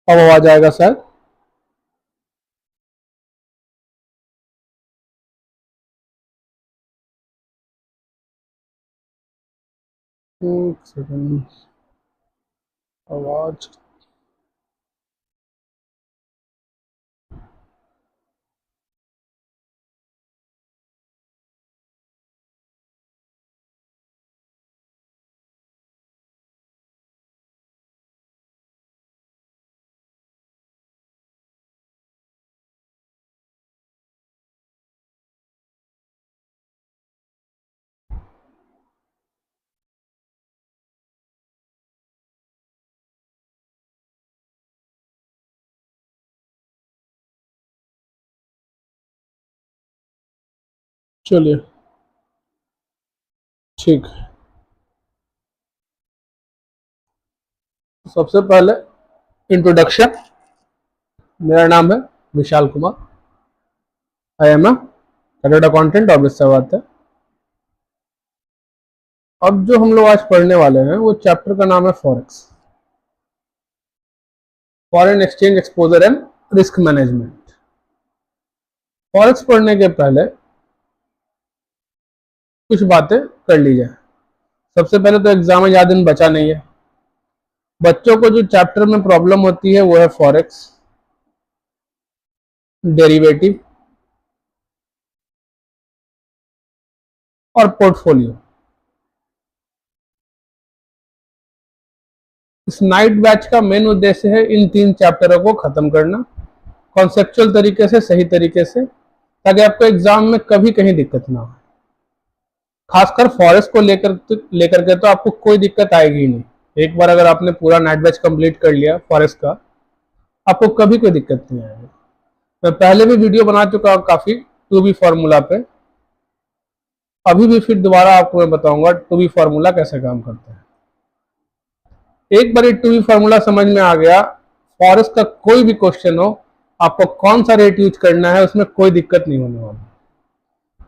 अब आवाज आएगा सर? एक सेकंड, आवाज। चलिए, ठीक है। सबसे पहले इंट्रोडक्शन। मेरा नाम है Vishal Kumar. I am a chartered accountant और से बात है। अब जो हम लोग आज पढ़ने वाले हैं वो चैप्टर का नाम है forex, foreign exchange exposure and risk management. Forex पढ़ने के पहले कुछ बातें कर ली जाए। सबसे पहले तो एग्जाम में ज़्यादा दिन बचा नहीं है। बच्चों को जो चैप्टर में प्रॉब्लम होती है वो है फॉरेक्स, डेरिवेटिव और पोर्टफोलियो। इस नाइट बैच का मेन उद्देश्य है इन 3 चैप्टरों को खत्म करना कॉन्सेप्चुअल तरीके से, सही तरीके से, ताकि आपको एग्जाम में कभी कहीं दिक्कत ना हो। खासकर फॉरेस्ट को लेकर के तो आपको कोई दिक्कत आएगी ही नहीं। एक बार अगर आपने पूरा नाइट बैच कंप्लीट कर लिया फॉरेस्ट का, आपको कभी कोई दिक्कत नहीं आएगी। मैं पहले भी वीडियो बना चुका हूँ काफी टू बी फार्मूला पे। अभी भी फिर दोबारा आपको मैं बताऊंगा टू बी फार्मूला कैसे काम करता है। एक बार ये टू बी फार्मूला समझ में आ गया, फॉरेस्ट का कोई भी क्वेश्चन हो, आपको कौन सा रेट यूज करना है उसमें कोई दिक्कत नहीं होने वाली।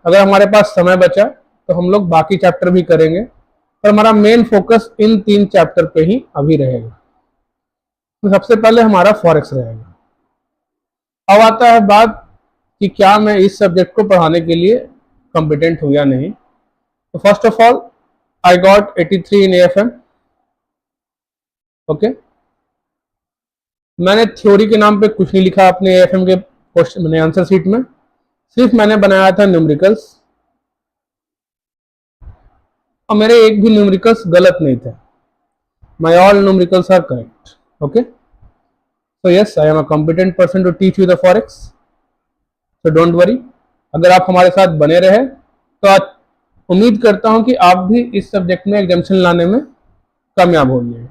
अगर हमारे पास समय बचा तो हम लोग बाकी चैप्टर भी करेंगे, पर हमारा मेन फोकस इन 3 चैप्टर पे ही अभी रहेगा। तो सबसे पहले हमारा फॉरेक्स रहेगा। अब आता है बात कि क्या मैं इस सब्जेक्ट को पढ़ाने के लिए कॉम्पिटेंट हूं या नहीं। तो first of all, I got 83 in AFM. Okay, मैंने थ्योरी के नाम पे कुछ नहीं लिखा अपने एएफएम के क्वेश्चन मैंने आंसर शीट में, सिर्फ मैंने बनाया था न्यूमेरिकल्स, और मेरे एक भी न्यूमेरिकल्स गलत नहीं थे। My all numericals are correct. Okay, so yes, I am a competent person to teach you the forex, so don't worry। अगर आप हमारे साथ बने रहे तो आज उम्मीद करता हूं कि आप भी इस सब्जेक्ट में एग्जामिशन लाने में कामयाब हो जाएंगे।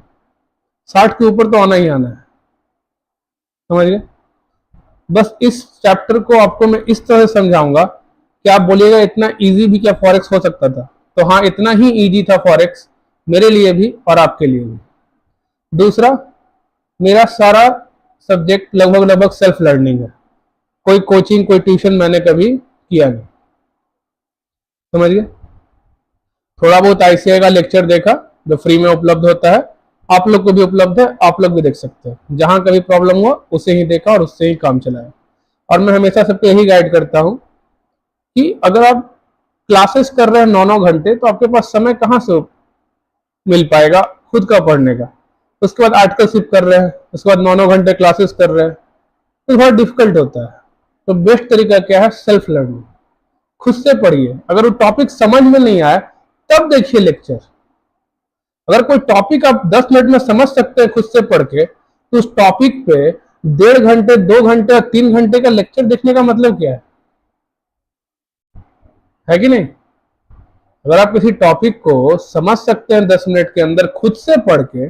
60 के ऊपर तो आना ही आना है, समझ गए। बस इस चैप्टर को आपको मैं इस तरह से समझाऊंगा कि आप बोलिएगा इतना इजी भी क्या फॉरेक्स हो सकता था। तो हाँ, इतना ही इजी था फॉरेक्स मेरे लिए भी और आपके लिए भी। दूसरा, मेरा सारा सब्जेक्ट लगभग लगभग सेल्फ लर्निंग है। कोई कोचिंग, कोई ट्यूशन मैंने कभी किया नहीं, समझ गए। थोड़ा बहुत आईसीआई का लेक्चर देखा जो फ्री में उपलब्ध होता है, आप लोग को भी उपलब्ध है, आप लोग भी देख सकते हैं। जहां कभी प्रॉब्लम हुआ उसे ही देखा और उससे ही काम चलाया। और मैं हमेशा सबको यही गाइड करता हूं कि अगर आप क्लासेस कर रहे हैं 9-9 घंटे, तो आपके पास समय कहाँ से मिल पाएगा खुद का पढ़ने का। उसके बाद आर्टिकलशिप कर रहे हैं, उसके बाद 9-9 घंटे क्लासेस कर रहे हैं, तो बहुत डिफिकल्ट होता है। तो बेस्ट तरीका क्या है? Self learning. खुद से पढ़िए। अगर वो टॉपिक समझ में नहीं आए तब देखिए लेक्चर। अगर कोई टॉपिक आप 10 मिनट में समझ सकते हैं खुद से पढ़ के, तो उस टॉपिक पे 1.5 घंटे, 2 घंटे और 3 घंटे का लेक्चर देखने का मतलब क्या है कि नहीं। अगर आप किसी टॉपिक को समझ सकते हैं 10 मिनट के अंदर खुद से पढ़ के,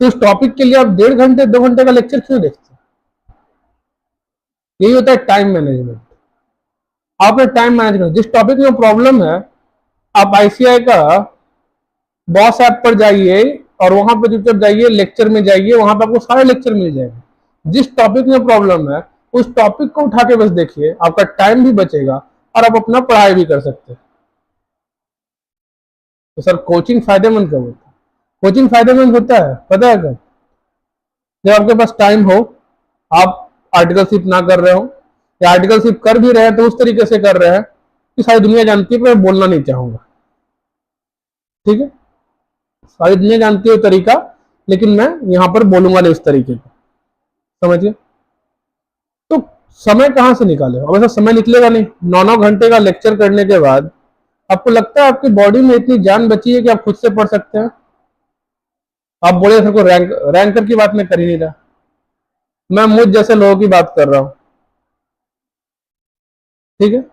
तो उस टॉपिक के लिए आप 1.5 घंटे, 2 घंटे का लेक्चर क्यों देखते हैं? यही होता है टाइम मैनेजमेंट। आपने टाइम मैनेज करना। जिस टॉपिक में प्रॉब्लम है, आप आईसीआई का बॉस ऐप पर जाइए और वहां पर चुपचाप जाइए, लेक्चर में जाइए, वहां पर आपको सारे लेक्चर मिल जाएंगे। जिस टॉपिक में प्रॉब्लम है उस टॉपिक को उठा के बस देखिए, आपका टाइम भी बचेगा और आप अपना पढ़ाई भी कर सकते हैं। तो सर, कोचिंग फायदेमंद कब होता है? कोचिंग फायदेमंद होता है पता है कब? जब आपके पास टाइम हो, आप आर्टिकलशिप ना कर रहे हो, या आर्टिकलशिप कर भी रहे हैं तो उस तरीके से कर रहे हैं कि सारी दुनिया जानती है, पर मैं बोलना नहीं चाहूंगा। ठीक है, सारी दुनिया जानती है तरीका, लेकिन मैं यहां पर बोलूंगा नहीं उस तरीके को, समझिए। तो समय कहां से निकाले? अब ऐसा समय निकलेगा नहीं। 9 घंटे का लेक्चर करने के बाद आपको लगता है आपकी बॉडी में इतनी जान बची है कि आप खुद से पढ़ सकते हैं? आप बोले सर को रैंकर की बात मैं कर ही नहीं रहा, मैं मुझ जैसे लोगों की बात कर रहा हूं। ठीक है,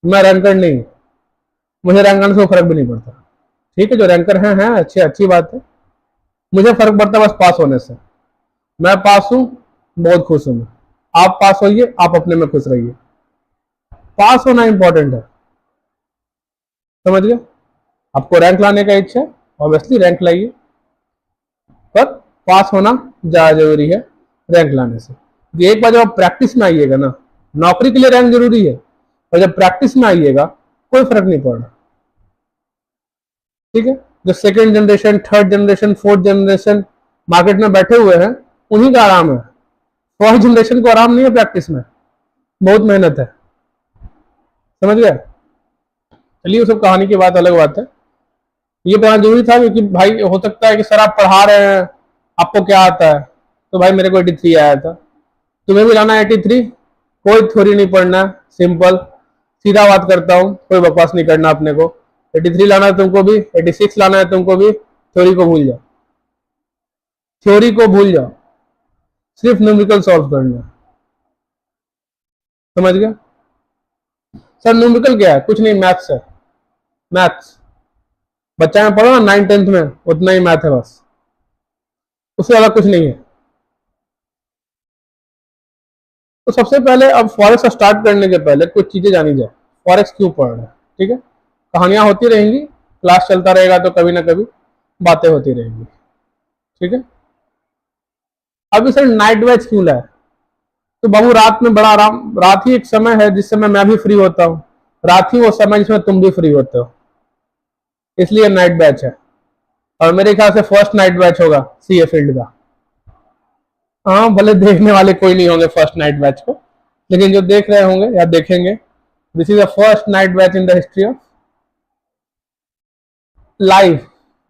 मैं रैंकर नहीं हूं, मुझे रैंक आने से फर्क भी नहीं पड़ता। ठीक है, जो रैंकर हैं अच्छी बात है। मुझे फर्क पड़ता है बस पास होने से। मैं पास हूं, बहुत खुश हूं मैं। आप पास होइए, आप अपने में खुश रहिए। पास होना इंपॉर्टेंट है, समझ गए? आपको रैंक लाने का इच्छा है, ऑब्वियसली रैंक लाइए, पर पास होना ज्यादा जरूरी है रैंक लाने से। एक बार जब आप प्रैक्टिस में आइएगा ना, नौकरी के लिए रैंक जरूरी है, और जब प्रैक्टिस में आइएगा कोई फर्क नहीं पड़ रहा। ठीक है, जो second generation, third generation, fourth generation market में बैठे हुए हैं, उन्हीं का आराम है। फर्स्ट जनरेशन को आराम नहीं है, प्रैक्टिस में बहुत मेहनत है, समझ गए? चलिए वो सब कहानी की बात, अलग बात है। ये बताना जरूरी था क्योंकि भाई हो सकता है कि सर आप पढ़ा रहे हैं, आपको क्या आता है? तो भाई मेरे को 83 आया था, तुम्हें भी लाना 83? कोई थ्योरी नहीं पढ़ना, सिंपल सीधा बात करता हूँ, कोई बकवास नहीं करना अपने को। 83 लाना है तुमको भी, 86 लाना है तुमको भी, थ्योरी को भूल जाओ, थ्योरी को भूल जाओ, सिर्फ न्यूमेरिकल सॉल्व करना है, समझ गया? सर न्यूमेरिकल क्या है? कुछ नहीं, मैथ्स है, मैथ्स। बच्चा में पढ़ो ना 9th 10th में, उतना ही मैथ है बस, उससे ज्यादा कुछ नहीं है। तो सबसे पहले अब फॉरेक्स स्टार्ट करने के पहले कुछ चीजें जानी जाए। फॉरेक्स क्यों पढ़ रहे हैं? ठीक है, कहानियां होती रहेंगी, क्लास चलता रहेगा तो कभी ना कभी बातें होती रहेंगी। ठीक है, अभी सर नाइट वैच क्यों लाए? तो बाबू रात में बड़ा आराम, रात ही एक समय है जिस समय मैं भी फ्री होता हूँ, रात ही वो समय जिसमें तुम भी फ्री होते हो, इसलिए नाइट बैच है। और मेरे ख्याल से फर्स्ट नाइट बैच होगा सीए फील्ड का। हाँ, भले देखने वाले कोई नहीं होंगे फर्स्ट नाइट बैच को, लेकिन जो देख रहे होंगे या देखेंगे, this is the first night batch in the history of live,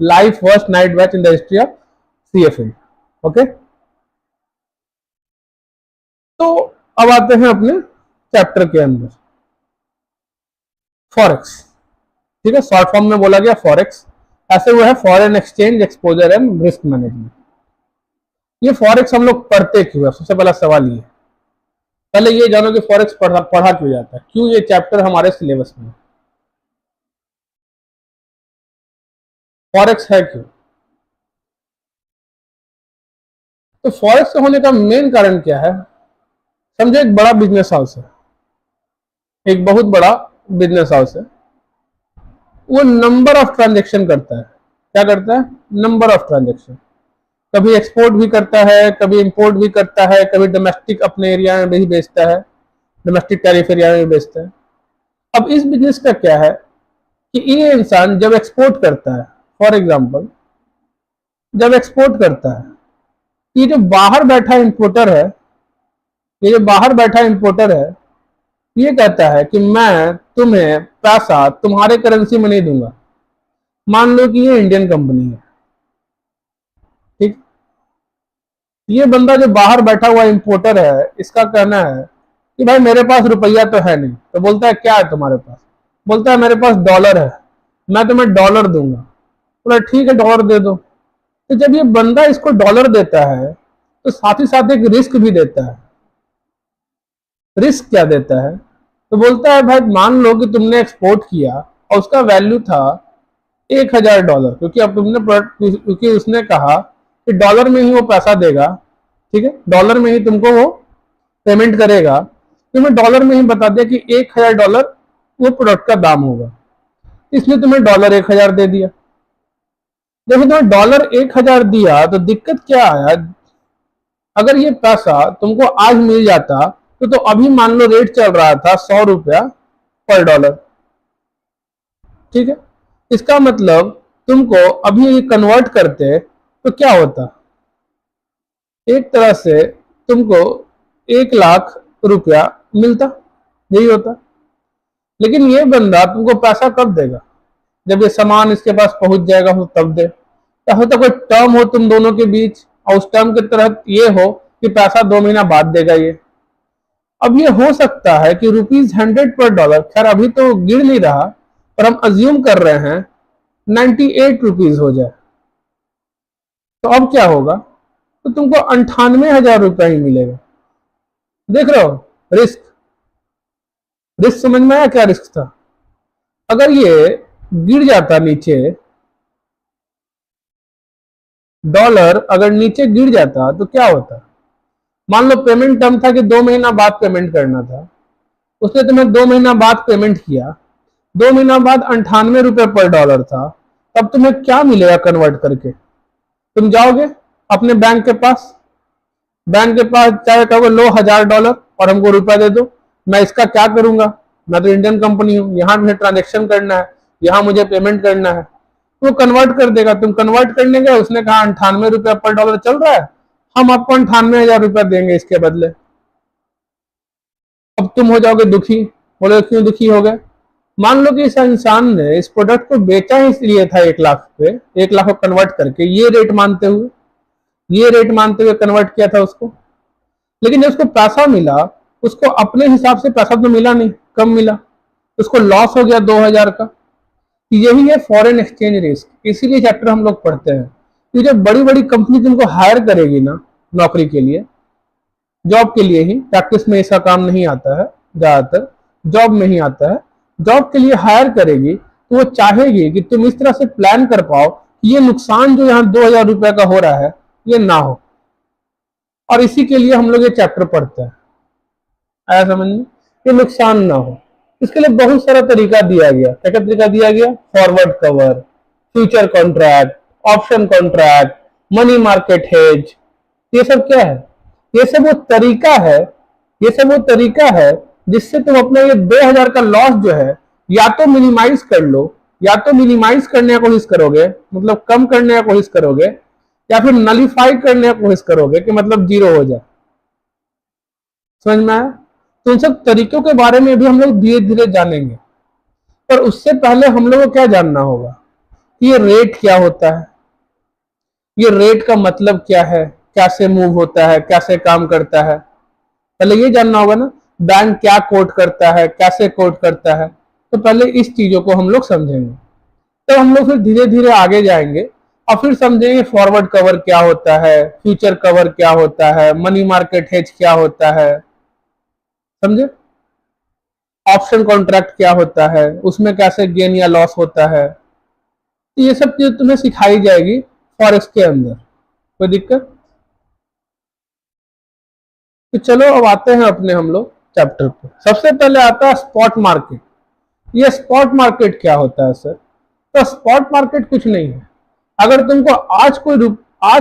live first night batch in the history of CA field. Okay, तो अब आते हैं अपने चैप्टर के अंदर, फॉरेक्स। ठीक है, शॉर्ट फॉर्म में बोला गया फॉरेक्स, ऐसे हुआ है foreign exchange exposure and risk management. ये फॉरेक्स हम लोग पढ़ते क्यों है? सबसे पहला सवाल ये, पहले ये जानो कि फॉरेक्स पढ़ा क्यों जाता है, क्यों ये चैप्टर हमारे सिलेबस में है, फॉरेक्स है क्यों? तो फॉरेक्स होने का मेन कारण क्या है? समझो एक बड़ा बिजनेस हाउस है, एक बहुत बड़ा बिजनेस हाउस है, वो नंबर ऑफ ट्रांजेक्शन करता है। क्या करता है? Number of transaction. कभी एक्सपोर्ट भी करता है, कभी इंपोर्ट भी करता है, कभी डोमेस्टिक अपने एरिया में भी बेचता है, डोमेस्टिक टैरिफ एरिया में भी बेचता है। अब इस बिजनेस का क्या है कि ये इंसान जब एक्सपोर्ट करता है, फॉर एग्जाम्पल जब एक्सपोर्ट करता है, ये जो बाहर बैठा इंपोर्टर है, ये जो बाहर बैठा इंपोर्टर है, ये कहता है कि मैं तुम्हें पैसा तुम्हारे करेंसी में नहीं दूंगा। मान लो कि ये इंडियन कंपनी है, ठीक, ये बंदा जो बाहर बैठा हुआ इंपोर्टर है, इसका कहना है कि भाई मेरे पास रुपया तो है नहीं। तो बोलता है क्या है तुम्हारे पास? बोलता है मेरे पास डॉलर है, मैं तुम्हें डॉलर दूंगा। बोला ठीक है, डॉलर दे दो। तो जब ये बंदा इसको डॉलर देता है तो साथ ही साथ एक रिस्क भी देता है। रिस्क क्या देता है? तो बोलता है भाई मान लो कि तुमने एक्सपोर्ट किया और उसका वैल्यू था $1000, क्योंकि अब तुमने क्योंकि उसने कहा कि डॉलर में ही वो पैसा देगा, ठीक है, डॉलर में ही तुमको वो पेमेंट करेगा, तो मैं डॉलर में ही बता दिया कि $1000 वो प्रोडक्ट का दाम होगा, इसलिए तुम्हें डॉलर 1000 दे दिया। जब तुम्हें डॉलर 1000 दिया तो दिक्कत क्या आया? अगर ये पैसा तुमको आज मिल जाता तो अभी मान लो रेट चल रहा था ₹100 पर डॉलर, ठीक है, इसका मतलब तुमको अभी कन्वर्ट करते तो क्या होता? एक तरह से तुमको 1 लाख रुपया मिलता, यही होता। लेकिन ये बंदा तुमको पैसा कब देगा? जब ये सामान इसके पास पहुंच जाएगा तो तब दे। या होता कोई टर्म हो तुम दोनों के बीच और उस टर्म के तहत ये हो कि पैसा 2 महीना बाद देगा ये। अब ये हो सकता है कि ₹100 पर डॉलर, खैर अभी तो गिर नहीं रहा, पर हम अज्यूम कर रहे हैं 98 रुपीज हो जाए, तो अब क्या होगा? तो तुमको 98,000 रुपया ही मिलेगा। देख रहे हो रिस्क? रिस्क समझ में आया क्या रिस्क था? अगर ये गिर जाता नीचे, डॉलर अगर नीचे गिर जाता तो क्या होता? मान लो पेमेंट टर्म था कि 2 महीना बाद पेमेंट करना था, उसने तुम्हें 2 महीना बाद पेमेंट किया, 2 महीना बाद 98 रुपए पर डॉलर था, तब तुम्हें क्या मिलेगा कन्वर्ट करके? तुम जाओगे अपने बैंक के पास चाहे कहोगे लो $1000 और हमको रुपया दे दो, मैं इसका क्या करूंगा, मैं तो इंडियन कंपनी हूं, यहाँ मुझे ट्रांजेक्शन करना है, यहाँ मुझे पेमेंट करना है, तो वो कन्वर्ट कर देगा। तुम कन्वर्ट करने गए, उसने कहा 98 रुपया पर डॉलर चल रहा है, हम आपको 98,000 रुपया देंगे इसके बदले। अब तुम हो जाओगे दुखी, बोले क्यों दुखी हो गए? मान लो कि इस इंसान ने इस प्रोडक्ट को बेचा ही इसलिए था 1 लाख पे, 1 लाख को कन्वर्ट करके ये रेट मानते हुए कन्वर्ट किया था उसको। लेकिन जब उसको पैसा मिला, उसको अपने हिसाब से पैसा तो मिला नहीं, कम मिला, उसको लॉस हो गया 2,000 का। यही है फॉरेन एक्सचेंज रिस्क। इसीलिए चैप्टर हम लोग पढ़ते हैं कि जब बड़ी बड़ी कंपनी तुमको हायर करेगी ना नौकरी के लिए, जॉब के लिए ही, प्रैक्टिस में इसका काम नहीं आता है, ज्यादातर जॉब में ही आता है, जॉब के लिए हायर करेगी तो वो चाहेगी कि तुम इस तरह से प्लान कर पाओ कि ये नुकसान जो यहाँ 2,000 रुपए का हो रहा है ये ना हो। और इसी के लिए हम लोग ये चैप्टर पढ़ते हैं, आया समझ में? ये नुकसान ना हो, इसके लिए बहुत सारा तरीका दिया गया। क्या क्या तरीका दिया गया? Forward cover, future contract, option contract, money market hedge. ये सब क्या है? ये सब वो तरीका है, ये सब वो तरीका है जिससे तुम अपना ये 2,000 का लॉस जो है या तो मिनिमाइज कर लो, या तो मिनिमाइज करने का कोशिश करोगे, मतलब कम करने का कोशिश करोगे, या फिर नलीफाई करने की कोशिश करोगे कि मतलब जीरो हो जाए। समझ में आया? तो उन सब तरीकों के बारे में भी हम लोग धीरे धीरे जानेंगे, पर उससे पहले हम लोग को क्या जानना होगा कि ये रेट क्या होता है, ये रेट का मतलब क्या है, कैसे मूव होता है, कैसे काम करता है। पहले ये जानना होगा ना, बैंक क्या कोट करता है, कैसे कोट करता है, तो पहले इस चीजों को हम लोग समझेंगे, तो हम लोग फिर धीरे धीरे आगे जाएंगे और फिर समझेंगे फॉरवर्ड कवर क्या होता है, फ्यूचर कवर क्या होता है, मनी मार्केट हेज क्या होता है, समझे? ऑप्शन कॉन्ट्रैक्ट क्या होता है, उसमें कैसे गेन या लॉस होता है। तो ये सब चीज तुम्हें सिखाई जाएगी फॉरेक्स के अंदर। कोई दिक्कत? तो चलो अब आते हैं अपने हम लोग चैप्टर पे। सबसे पहले आता है स्पॉट मार्केट। ये स्पॉट मार्केट क्या होता है सर? तो स्पॉट मार्केट कुछ नहीं है। अगर तुमको आज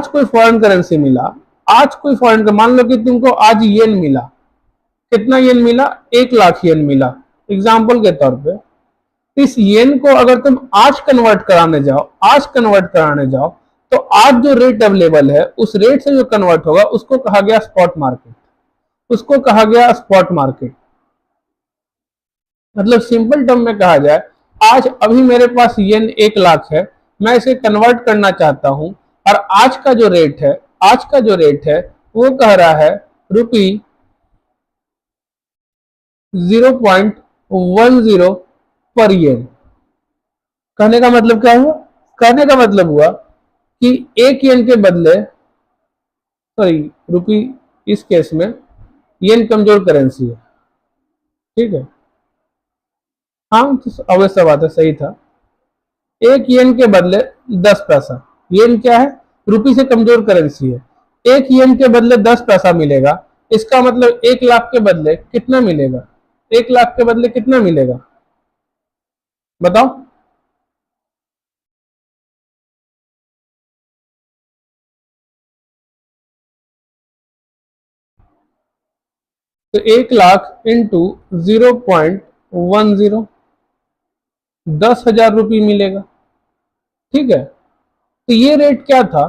कोई फॉरेन करेंसी मिला, आज कोई फॉरेन, मान लो कि तुमको आज येन मिला, कितना येन मिला? 1 लाख येन मिला एग्जाम्पल के तौर पे। इस येन को अगर तुम आज कन्वर्ट कराने जाओ तो आज जो रेट अवेलेबल है उस रेट से जो कन्वर्ट होगा उसको कहा गया स्पॉट मार्केट, उसको कहा गया स्पॉट मार्केट। मतलब सिंपल टर्म में कहा जाए, आज अभी मेरे पास येन 1 लाख है, मैं इसे कन्वर्ट करना चाहता हूं, और आज का जो रेट है वो कह रहा है रुपी 0.10 पर येन। कहने का मतलब क्या हुआ? कहने का मतलब हुआ कि 1 येन के बदले, सॉरी रुपी, इस केस में येन कमजोर करेंसी है, ठीक है, हाँ तो अवश्य बात है, सही था। 1 येन के बदले 10 पैसा। येन क्या है? रुपी से कमजोर करेंसी है। 1 येन के बदले 10 पैसा मिलेगा, इसका मतलब 1 लाख के बदले कितना मिलेगा? 1 लाख के बदले कितना मिलेगा बताओ? तो 1 लाख इंटू 0.10, 10,000 रुपये मिलेगा, ठीक है। तो ये रेट क्या था?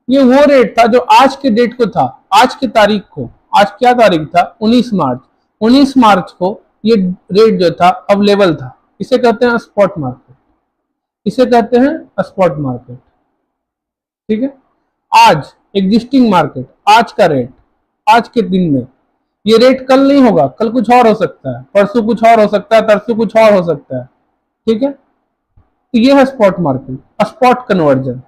ये वो रेट था जो आज के डेट को था, आज की तारीख को, आज क्या तारीख था 19 मार्च, 19 मार्च को ये रेट जो था अवेलेबल था। इसे कहते हैं स्पॉट मार्केट, इसे कहते हैं स्पॉट मार्केट। ठीक है, आज एग्जिस्टिंग मार्केट, आज का रेट, आज के दिन में, ये रेट कल नहीं होगा, कल कुछ और हो सकता है, परसों कुछ और हो सकता है, तरसों कुछ और हो सकता है। ठीक है, तो ये है स्पॉट मार्केट, स्पॉट कन्वर्जन,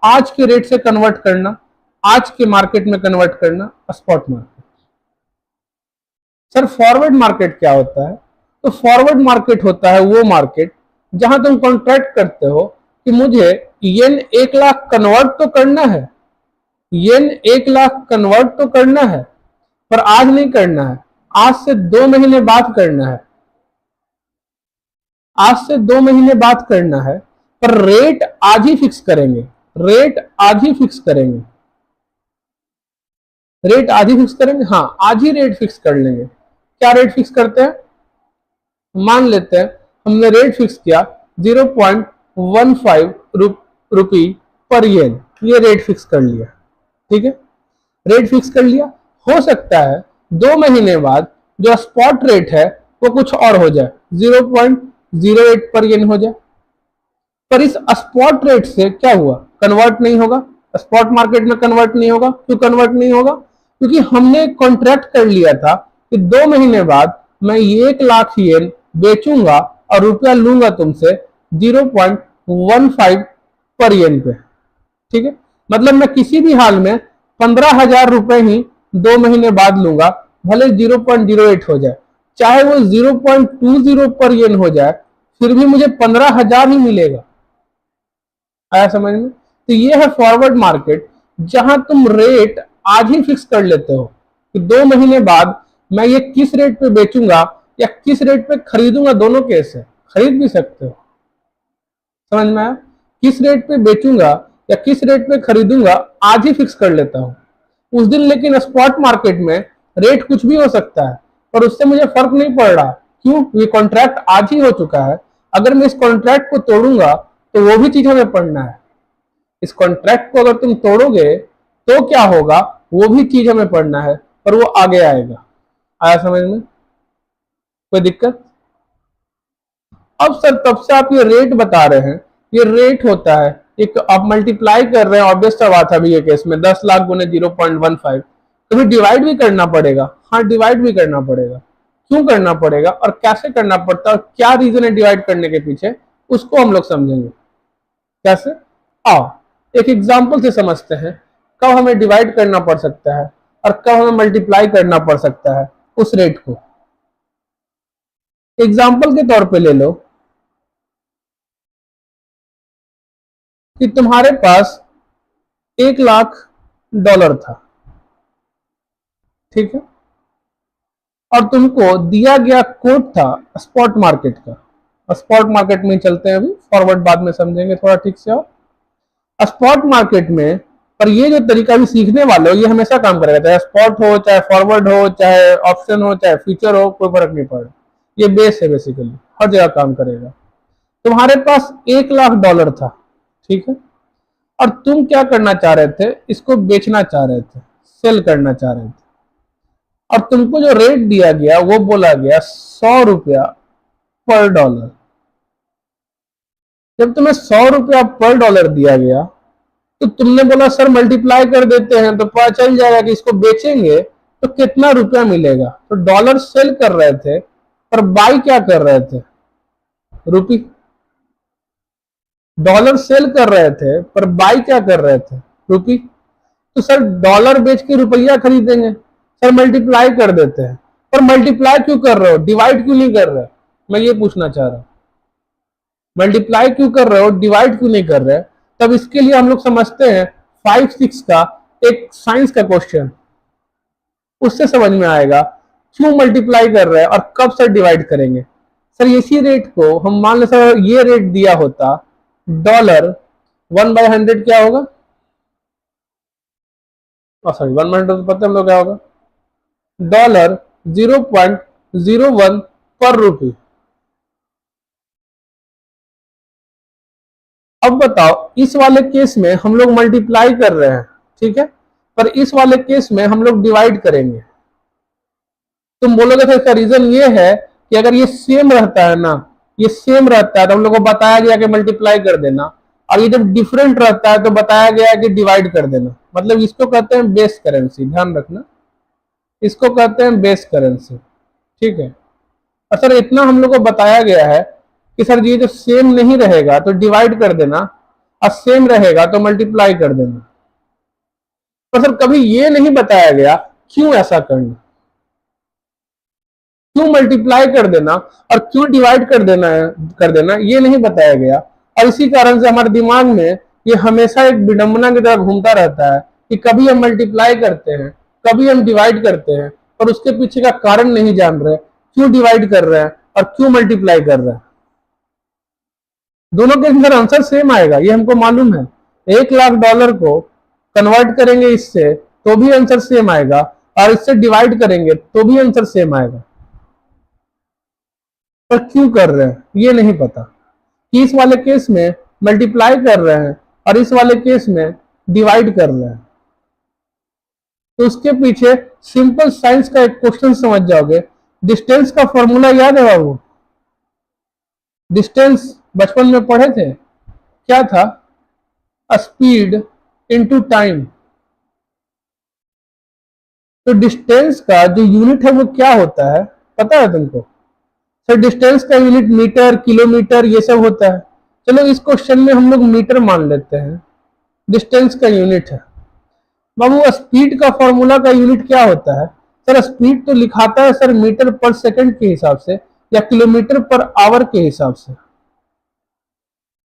आज के रेट से कन्वर्ट करना, आज के मार्केट में कन्वर्ट करना, spot market. Sir forward market क्या होता है? तो फॉरवर्ड मार्केट होता है वो मार्केट जहां तुम कॉन्ट्रैक्ट करते हो कि मुझे येन 1 लाख कन्वर्ट तो करना है, येन 1 लाख कन्वर्ट तो करना है, पर आज नहीं करना है, आज से 2 महीने बाद करना है, आज से 2 महीने बाद करना है, पर रेट आज ही फिक्स करेंगे, रेट आज ही फिक्स करेंगे, रेट आज ही फिक्स करेंगे, हाँ आज ही रेट फिक्स कर लेंगे। क्या रेट फिक्स करते हैं? मान लेते हैं हमने रेट फिक्स किया 0.15 रुपी पर येन, ये रेट फिक्स कर लिया। ठीक है, रेट फिक्स कर लिया, हो सकता है 2 महीने बाद जो स्पॉट रेट है वो कुछ और हो जाए, 0.08 पर येन हो जाए, पर इस स्पॉट रेट से क्या हुआ, कन्वर्ट नहीं होगा, स्पॉट मार्केट में कन्वर्ट नहीं होगा। क्यों कन्वर्ट नहीं होगा? क्योंकि हमने कॉन्ट्रैक्ट कर लिया था कि 2 महीने बाद मैं 1 लाख येन बेचूंगा और रुपया लूंगा तुमसे 0.15 पर येन पे। ठीक है, मतलब मैं किसी भी हाल में 15,000 रुपए ही 2 महीने बाद लूंगा, भले 0.08 हो जाए, चाहे वो 0.20 पर येन हो जाए, फिर भी मुझे 15,000 ही मिलेगा। आया समझ में? तो ये है फॉरवर्ड मार्केट, जहां तुम रेट आज ही फिक्स कर लेते हो कि 2 महीने बाद मैं ये किस रेट पे बेचूंगा या किस रेट पे खरीदूंगा, दोनों केस है, खरीद भी सकते हो। समझ में आया? किस रेट पे बेचूंगा या किस रेट पे खरीदूंगा आज ही फिक्स कर लेता हूं उस दिन। लेकिन स्पॉट मार्केट में रेट कुछ भी हो सकता है, पर उससे मुझे फर्क नहीं पड़ रहा। क्यों? ये कॉन्ट्रैक्ट आज ही हो चुका है। अगर मैं इस कॉन्ट्रैक्ट को तोड़ूंगा तो वो भी चीज हमें पढ़ना है। इस कॉन्ट्रैक्ट को अगर तुम तोड़ोगे तो क्या होगा, वो भी चीज हमें पढ़ना है, पर वो आगे आएगा। आया समझ में? कोई दिक्कत? अब सर तब से आप ये रेट बता रहे हैं, ये रेट होता है, एक आप मल्टीप्लाई कर रहे हैं, ऑब्वियस सा बात है अभी ये केस में 10 लाख गुने 0.15, तो फिर डिवाइड भी करना पड़ेगा। हाँ डिवाइड भी करना पड़ेगा। क्यों करना पड़ेगा और कैसे करना पड़ता है और क्या रीजन है डिवाइड करने के पीछे, उसको हम लोग समझेंगे। कैसे? आओ एक एग्जाम्पल से समझते हैं कब हमें डिवाइड करना पड़ सकता है और कब हमें मल्टीप्लाई करना पड़ सकता है उस रेट को। एग्जाम्पल के तौर पे ले लो कि तुम्हारे पास $1 लाख था, ठीक है, और तुमको दिया गया कोड था स्पॉट मार्केट का। स्पॉट मार्केट में चलते हैं, अभी फॉरवर्ड बाद में समझेंगे थोड़ा ठीक से। और स्पॉट मार्केट में, पर ये जो तरीका भी सीखने वाले हो ये हमेशा काम करेगा, चाहे स्पॉट हो, चाहे फॉरवर्ड हो, चाहे ऑप्शन हो, चाहे फ्यूचर हो, कोई फर्क नहीं पड़ रहा। ये बेस है, बेसिकली हर जगह काम करेगा। तुम्हारे पास $1 लाख था, ठीक है, और तुम क्या करना चाह रहे थे, इसको बेचना चाह रहे थे, सेल करना चाह रहे थे, और तुमको जो रेट दिया गया वो बोला गया $100 पर डॉलर। जब तुम्हें $100 पर डॉलर दिया गया तो तुमने बोला सर मल्टीप्लाई कर देते हैं तो पता चल जाएगा कि इसको बेचेंगे तो कितना रुपया मिलेगा। तो डॉलर सेल कर रहे थे पर बाई क्या कर रहे थे, रुपी। डॉलर सेल कर रहे थे पर बाई क्या कर रहे थे, रुपी। तो सर डॉलर बेच के रुपया खरीदेंगे, सर मल्टीप्लाई कर देते हैं, पर मल्टीप्लाई क्यों कर रहे हो, डिवाइड क्यों नहीं कर रहे? मैं ये पूछना चाह रहा हूं, मल्टीप्लाई क्यों कर रहे हो, डिवाइड क्यों नहीं कर रहे? तब इसके लिए हम लोग समझते हैं 5-6 का एक साइंस का क्वेश्चन, उससे समझ में आएगा क्यों मल्टीप्लाई कर रहे हैं और कब सर डिवाइड करेंगे। सर इसी रेट को हम मान ले सर ये रेट दिया होता, डॉलर 1/100 क्या होगा, सॉरी 1/100 पता है हम लोग क्या होगा, डॉलर 0.01 पर रुपी। अब बताओ, इस वाले केस में हम लोग मल्टीप्लाई कर रहे हैं, ठीक है, पर इस वाले केस में हम लोग डिवाइड करेंगे। तुम बोलोगे तो इसका रीजन ये है कि अगर ये सेम रहता है ना, ये सेम रहता है तो हम लोग को बताया गया कि मल्टीप्लाई कर देना, और ये जब डिफरेंट रहता है तो बताया गया कि डिवाइड कर देना। मतलब इसको कहते हैं बेस करेंसी, ध्यान रखना, इसको कहते हैं बेस करेंसी, ठीक है। और सर इतना हम लोग को बताया गया है कि सर ये जो सेम नहीं रहेगा तो डिवाइड कर देना, और सेम रहेगा तो मल्टीप्लाई कर देना। पर सर कभी ये नहीं बताया गया क्यों ऐसा करना, क्यों मल्टीप्लाई कर देना और क्यों डिवाइड कर देना ये नहीं बताया गया। और इसी कारण से हमारे दिमाग में ये हमेशा एक विडंबना की तरह घूमता रहता है कि कभी हम मल्टीप्लाई करते हैं, कभी हम डिवाइड करते हैं, और उसके पीछे का कारण नहीं जान रहे, क्यों डिवाइड कर रहे हैं और क्यों मल्टीप्लाई कर रहे हैं। दोनों के अंदर आंसर सेम आएगा, ये हमको मालूम है। $1,00,000 को कन्वर्ट करेंगे इससे तो भी आंसर सेम आएगा, और इससे डिवाइड करेंगे तो भी आंसर सेम आएगा। पर क्यों कर रहे हैं ये नहीं पता, कि इस वाले केस में मल्टीप्लाई कर रहे हैं और इस वाले केस में डिवाइड कर रहे हैं। तो उसके पीछे सिंपल साइंस का एक क्वेश्चन समझ जाओगे। डिस्टेंस का फॉर्मूला याद है बाबू? डिस्टेंस बचपन में पढ़े थे, क्या था? Speed into time. तो डिस्टेंस का जो यूनिट है वो क्या होता है पता है तुमको? सर डिस्टेंस का यूनिट मीटर, किलोमीटर ये सब होता है। चलो इस क्वेश्चन में हम लोग मीटर मान लेते हैं, डिस्टेंस का यूनिट है। बाबू स्पीड का फॉर्मूला का यूनिट क्या होता है? सर स्पीड तो लिखाता है सर मीटर पर सेकंड के हिसाब से या किलोमीटर पर आवर के हिसाब से।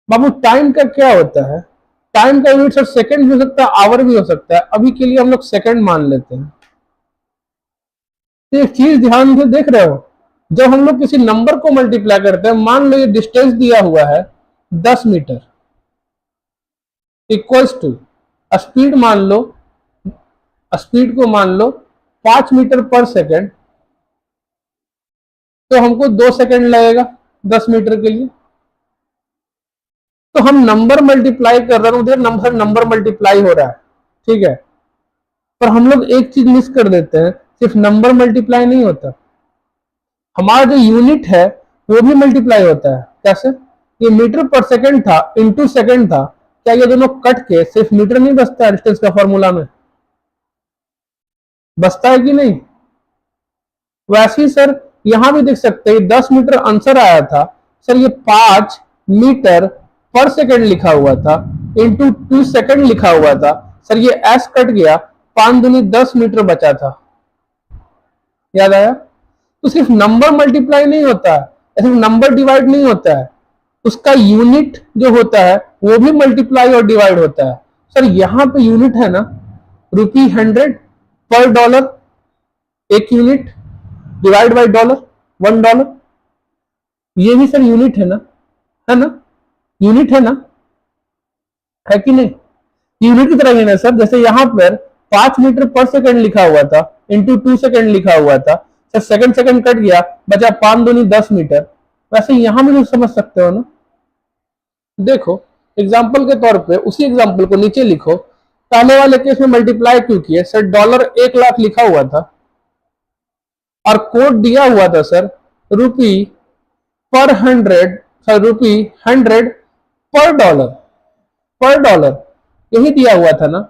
बाबू टाइम का क्या होता है? टाइम का यूनिट सर सेकंड भी हो सकता है, आवर भी हो सकता है। अभी के लिए हम लोग सेकंड मान लेते हैं। तो एक चीज ध्यान से देख रहे हो, जब हम लोग किसी नंबर को मल्टीप्लाई करते हैं, मान लो ये डिस्टेंस दिया हुआ है 10 मीटर इक्वल्स टू स्पीड मान लो, स्पीड को मान लो 5 मीटर पर सेकंड, तो हमको 2 सेकंड लगेगा 10 मीटर के लिए। तो हम नंबर मल्टीप्लाई कर रहे हैं, उधर नंबर मल्टीप्लाई हो रहा है, ठीक है। पर हम लोग एक चीज मिस कर देते हैं, सिर्फ नंबर मल्टीप्लाई नहीं होता, हमारा जो यूनिट है वो भी मल्टीप्लाई होता है। कैसे? ये मीटर पर सेकंड था इनटू सेकंड था, क्या ये दोनों कट के सिर्फ मीटर नहीं बचता है डिस्टेंस का फॉर्मूला में? बचता है कि नहीं? वैसे ही सर यहां भी देख सकते हैं 10 मीटर आंसर आया था, सर ये 5 मीटर पर सेकंड लिखा हुआ था इंटू 2 सेकंड लिखा हुआ था, सर ये एस कट गया, 5 दूनी 10 मीटर बचा था। याद आया? तो सिर्फ नंबर मल्टीप्लाई नहीं होता है, सिर्फ नंबर डिवाइड नहीं होता है, उसका यूनिट जो होता है वो भी मल्टीप्लाई और डिवाइड होता है। सर यहाँ पे यूनिट है ना ₹100 पर डॉलर, एक यूनिट डिवाइड बाय डॉलर, $1, ये भी सर यूनिट है ना, है ना? यूनिट है ना, है कि नहीं? यूनिट की तरह ही ना सर, जैसे यहाँ पर 5 मीटर पर सेकंड लिखा हुआ था इंटू 2 सेकंड लिखा हुआ था, सर सेकंड सेकंड कट गया, बचा 5 दूनी 10 मीटर। वैसे यहाँ भी तो समझ सकते हो ना। देखो एग्जाम्पल के तौर पे उसी एग्जाम्पल को नीचे लिखो। पहले वाले केस में मल्टीप्लाई क्यों किए? सर $1,00,000 लिखा हुआ था और कोड दिया हुआ था सर ₹100 सर ₹100 पर डॉलर, यही दिया हुआ था ना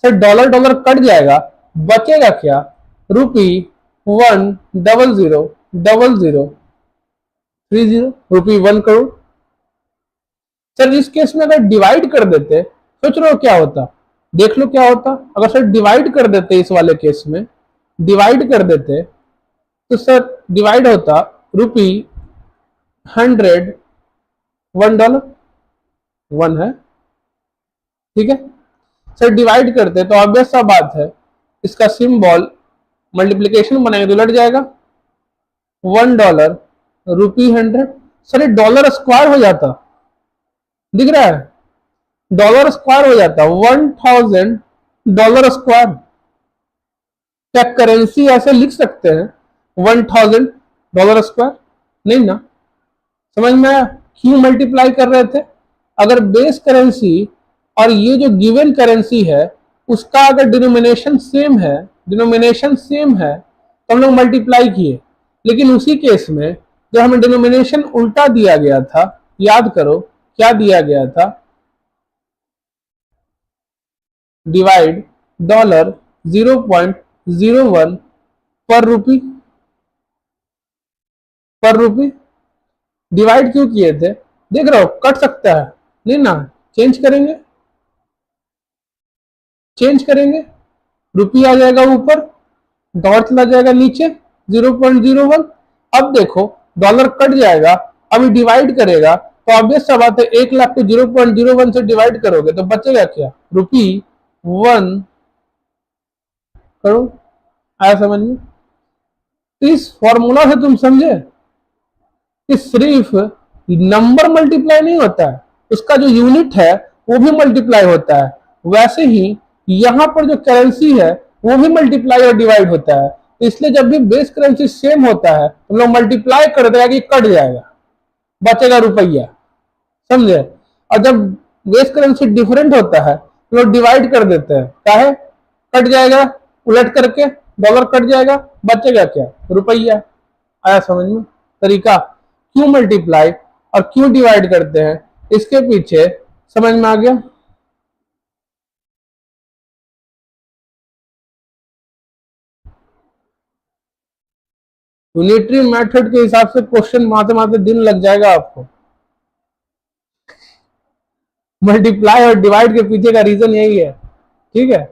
सर। डॉलर डॉलर कट जाएगा, बचेगा क्या? ₹100,000,030 ₹1 करोड़। सर इस केस में अगर डिवाइड कर देते, सोच रहे हो क्या होता? देख लो क्या होता अगर सर डिवाइड कर देते, इस वाले केस में डिवाइड कर देते तो सर डिवाइड होता ₹100 $1 1 है, ठीक है। सर डिवाइड करते तो ऑब्वियस सा बात है इसका सिंबल मल्टीप्लिकेशन बनाएंगे तो लट जाएगा, $1 ₹100। सर ये डॉलर स्क्वायर हो जाता, दिख रहा है? डॉलर स्क्वायर हो जाता, $1,000 स्क्वायर। क्या करेंसी ऐसे लिख सकते हैं $1,000 स्क्वायर? नहीं ना। समझ में आया क्यों मल्टीप्लाई कर रहे थे? अगर बेस करेंसी और ये जो गिवन करेंसी है उसका अगर डिनोमिनेशन सेम है तो हम लोग मल्टीप्लाई किए, लेकिन उसी केस में जब हमें डिनोमिनेशन उल्टा दिया गया था, याद करो क्या दिया गया था, डिवाइड $0.01 पर रूपी डिवाइड क्यों किए थे, देख रहे हो कट सकता है नहीं ना, चेंज करेंगे रुपी आ जाएगा ऊपर, डॉट चला जाएगा नीचे 0.01। अब देखो डॉलर कट जाएगा, अभी डिवाइड करेगा तो ऑब्वियस सा बात है 1,00,000 को 0.01 से डिवाइड करोगे तो बचेगा क्या, ₹1 करो। आया समझ में? इस फॉर्मूला से तुम समझे कि सिर्फ नंबर मल्टीप्लाई नहीं होता है, उसका जो यूनिट है वो भी मल्टीप्लाई होता है। वैसे ही यहां पर जो करेंसी है वो भी मल्टीप्लाई और डिवाइड होता है, इसलिए जब भी बेस करेंसी सेम होता है तो लोग मल्टीप्लाई कर देगा कि कट जाएगा, बचेगा रुपया, समझे। और जब बेस करेंसी डिफरेंट होता है तो लोग डिवाइड कर देते हैं, काहे, कट जाएगा, उलट करके डॉलर कट जाएगा, बचेगा क्या, रुपया। आया समझ में तरीका, क्यों मल्टीप्लाई और क्यों डिवाइड करते हैं, इसके पीछे समझ में आ गया। यूनिटरी मेथड के हिसाब से क्वेश्चन मारते दिन लग जाएगा आपको। मल्टीप्लाई और डिवाइड के पीछे का रीजन यही है, ठीक है।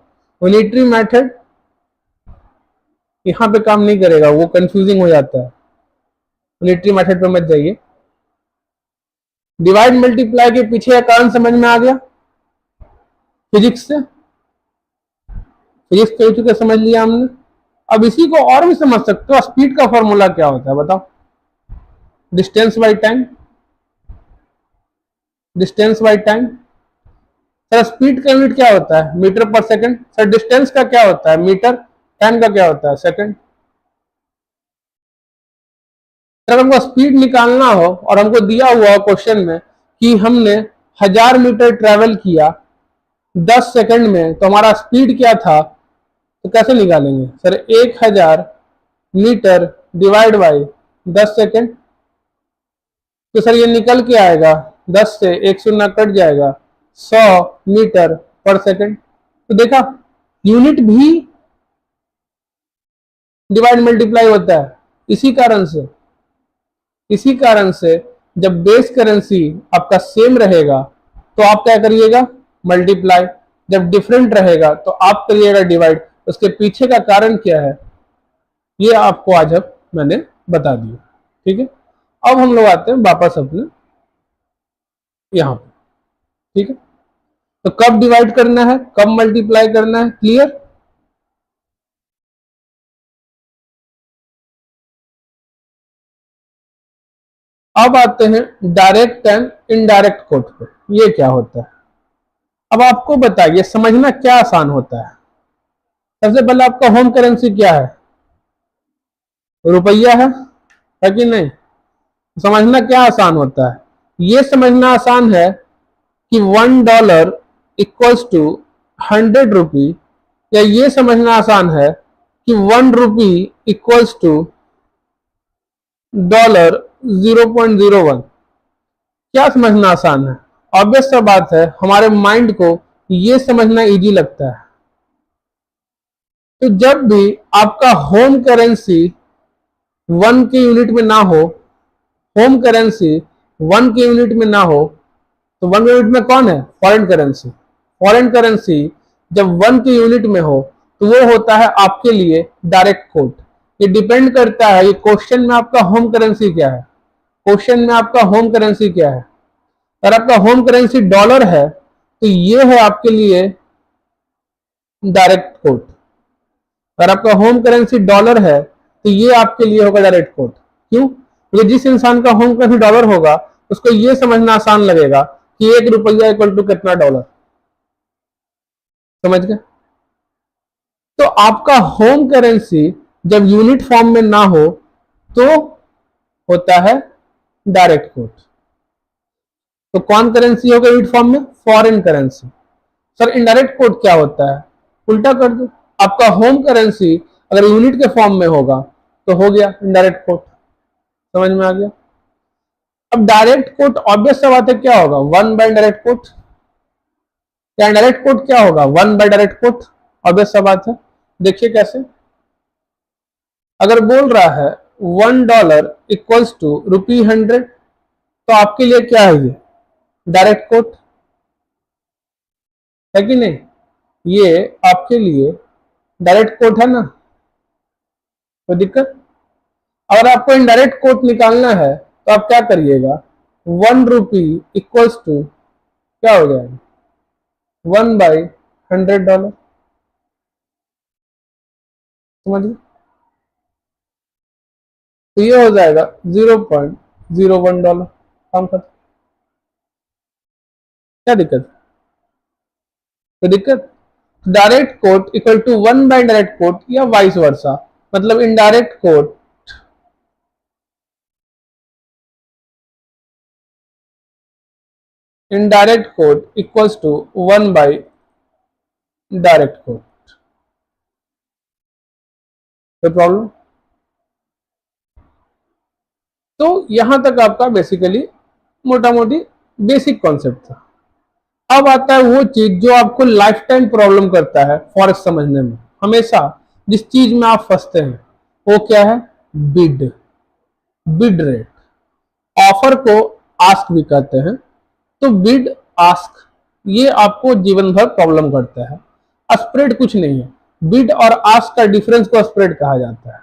यूनिटरी मेथड यहां पे काम नहीं करेगा, वो कंफ्यूजिंग हो जाता है, यूनिटरी मेथड पे मत जाइए। डिवाइड मल्टीप्लाई के पीछे का कारण समझ में आ गया, फिजिक्स कह चुके, समझ लिया हमने। अब इसी को और भी समझ सकते हो, स्पीड का फॉर्मूला क्या होता है बताओ, distance by time. Sir speed का यूनिट क्या होता है, मीटर पर सेकंड। सर डिस्टेंस का क्या होता है, मीटर। टाइम का क्या होता है, सेकंड। अगर हमको स्पीड निकालना हो और हमको दिया हुआ क्वेश्चन में कि हमने 1000 मीटर ट्रेवल किया 10 सेकंड में, तो हमारा स्पीड क्या था, तो कैसे निकालेंगे sir, 1000 metre divide by 10 second. तो सर ये निकल के आएगा 10 से 1 शून्य कट जाएगा 100 मीटर पर सेकंड। तो देखा यूनिट भी डिवाइड मल्टीप्लाई होता है। इसी कारण से जब बेस करेंसी आपका सेम रहेगा तो आप क्या करिएगा, मल्टीप्लाई। जब डिफरेंट रहेगा तो आप करिएगा डिवाइड। उसके पीछे का कारण क्या है ये आपको आज अब मैंने बता दिया, ठीक है। अब हम लोग आते हैं वापस अपने यहां पे, ठीक है। तो कब डिवाइड करना है, कब मल्टीप्लाई करना है, क्लियर। अब आते हैं डायरेक्ट एंड इनडायरेक्ट कोड पे, ये क्या होता है। अब आपको बताइए समझना क्या आसान होता है। सबसे पहले आपका होम करेंसी क्या है, रुपया है कि नहीं। समझना क्या आसान होता है, ये समझना आसान है कि $1 इक्वल्स टू 100 रुपी, या ये समझना आसान है कि 1 रुपी इक्वल्स टू $0.01। क्या समझना आसान है, ऑब्वियस सा बात है, हमारे माइंड को ये समझना इजी लगता है। तो जब भी आपका होम करेंसी 1 के यूनिट में ना हो, होम करेंसी 1 के यूनिट में ना हो, तो 1 यूनिट में कौन है, फॉरेन करेंसी। फॉरेन करेंसी जब 1 के यूनिट में हो तो वो होता है आपके लिए डायरेक्ट कोट। ये डिपेंड करता है, ये क्वेश्चन में आपका होम करेंसी क्या है, क्वेश्चन में आपका होम करेंसी क्या है। अगर आपका होम करेंसी डॉलर है तो ये है आपके लिए डायरेक्ट कोट। अगर आपका होम करेंसी डॉलर है तो ये आपके लिए होगा डायरेक्ट कोट। क्यों, क्योंकि जिस इंसान का होम करेंसी डॉलर होगा उसको ये समझना आसान लगेगा कि 1 रुपया इक्वल टू कितना डॉलर, समझ गए। तो आपका होम करेंसी जब यूनिट फॉर्म में ना हो तो होता है डायरेक्ट कोट। तो कौन करेंसी हो क्रेडिट फॉर्म में? Foreign currency. Sir indirect coat क्या होता है? उल्टा कर दो, आपका होम करेंसी अगर यूनिट के फॉर्म में होगा तो हो गया इनडायरेक्ट कोट। समझ में आ गया? अब डायरेक्ट कोट ऑब्वियस सा बात है, क्या होगा? 1 बाय डायरेक्ट कोट। या डायरेक्ट कोट क्या होगा? 1 बाय डायरेक्ट कोट। ऑब्वियस सा बात है। देखिए कैसे, अगर बोल रहा है $1 इक्वल्स टू ₹100, तो आपके लिए क्या है? ये डायरेक्ट कोट है कि नहीं? ये आपके लिए डायरेक्ट कोट है ना, कोई दिक्कत? अगर आपको इनडायरेक्ट कोट निकालना है तो आप क्या करिएगा? ₹1 इक्वल्स टू क्या हो जाएगा? 1/100। समझिए, तो ये हो जाएगा $0.01। काम खत्म। क्या दिक्कत? तो दिक्कत, direct quote equal to 1 by direct quote या वाइस वर्सा, मतलब indirect quote equals to 1 by direct quote. कोई प्रॉब्लम? तो यहां तक आपका बेसिकली मोटा मोटी बेसिक कॉन्सेप्ट था। अब आता है वो चीज जो आपको लाइफ टाइम प्रॉब्लम करता है फॉरेक्स समझने में। हमेशा जिस चीज में आप फंसते हैं वो क्या है? बिड। Bid rate. ऑफर को आस्क भी कहते हैं। तो बिड आस्क ये आपको जीवन भर प्रॉब्लम करता है। स्प्रेड कुछ नहीं है, बिड और आस्क का डिफरेंस को स्प्रेड कहा जाता है।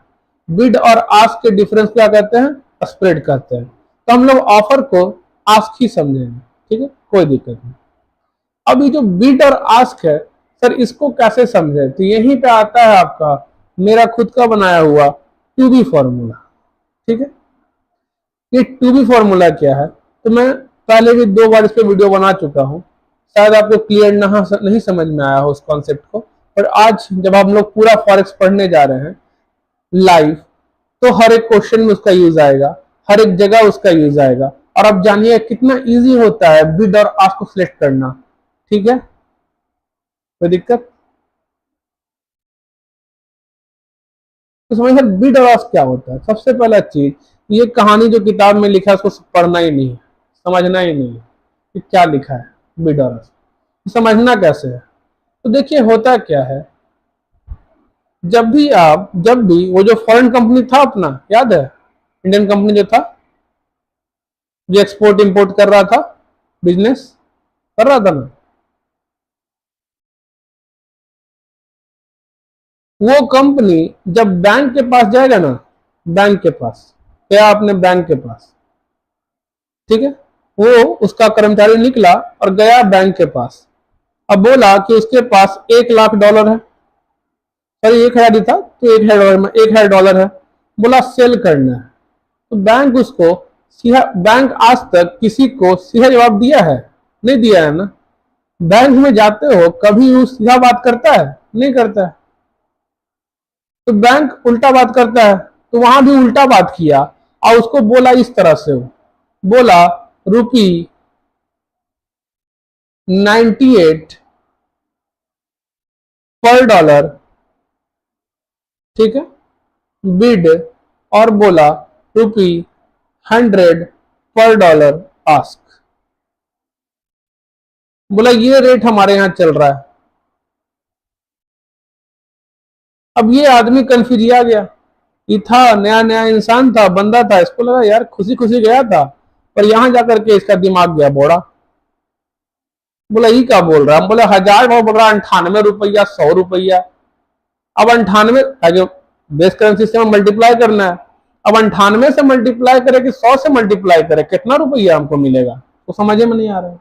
बिड और आस्क के डिफरेंस क्या कहते हैं? स्प्रेड कहते हैं। तो हम लोग ऑफर को आस्क ही समझेंगे, ठीक है, कोई दिक्कत नहीं। अब ये जो बिड और आस्क है, सर इसको कैसे समझे? तो यहीं पे आता है आपका मेरा खुद का बनाया हुआ टू बी फॉर्मूला। ठीक है, ये टू बी फॉर्मूला क्या है? तो मैं पहले भी 2 बार इस पे वीडियो बना चुका हूं, शायद आपको क्लियर नहीं समझ में आया हो उस कॉन्सेप्ट को। पर आज जब हम लोग पूरा फॉरेक्स पढ़ने जा रहे हैं लाइव, तो हर एक क्वेश्चन में उसका यूज आएगा, हर एक जगह उसका यूज आएगा। और अब जानिए कितना इजी होता है बिड और आस्क को सिलेक्ट करना। ठीक है, कोई दिक्कत? तो समझिए बिड और आस्क क्या होता है। सबसे पहला चीज, ये कहानी जो किताब में लिखा है उसको पढ़ना ही नहीं है, समझना ही नहीं है कि क्या लिखा है बिड और आस्क। समझना कैसे है? तो देखिए होता क्या है, जब भी वो जो फॉरेन कंपनी था अपना, याद है, इंडियन कंपनी जो था, जो एक्सपोर्ट इंपोर्ट कर रहा था, बिजनेस कर रहा था ना, वो कंपनी जब बैंक के पास जाएगा ना, बैंक के पास, क्या आपने बैंक के पास, ठीक है, वो उसका कर्मचारी निकला और गया बैंक के पास। अब बोला कि उसके पास $1,00,000 है। सॉरी, 1,000 ही था, तो $1,000 है। बोला सेल करना है। तो बैंक उसको सीधा, बैंक आज तक किसी को सीधा जवाब दिया है? नहीं दिया है ना। बैंक में जाते हो, कभी वो सीधा बात करता है? नहीं करता है। तो बैंक उल्टा बात करता है, तो वहां भी उल्टा बात किया और उसको बोला इस तरह से, बोला ₹98 पर डॉलर, ठीक है, बिड, और बोला ₹100 पर डॉलर आस्क। बोला ये रेट हमारे यहां चल रहा है। अब ये आदमी कंफ्यूज आ गया। ये था नया नया इंसान था, बंदा था, इसको लगा यार खुशी खुशी गया था, पर यहां जाकर के इसका दिमाग गया बोड़ा। बोला ये क्या बोल रहा है? बोला 1000 बोल रहा, ₹98, ₹100। अब 98 जो बेस करेंसी से मल्टीप्लाई करना है। अब 98 से मल्टीप्लाई करे कि 100 से मल्टीप्लाई करे, कितना रुपया हमको मिलेगा? तो समझ में नहीं आ रहा है।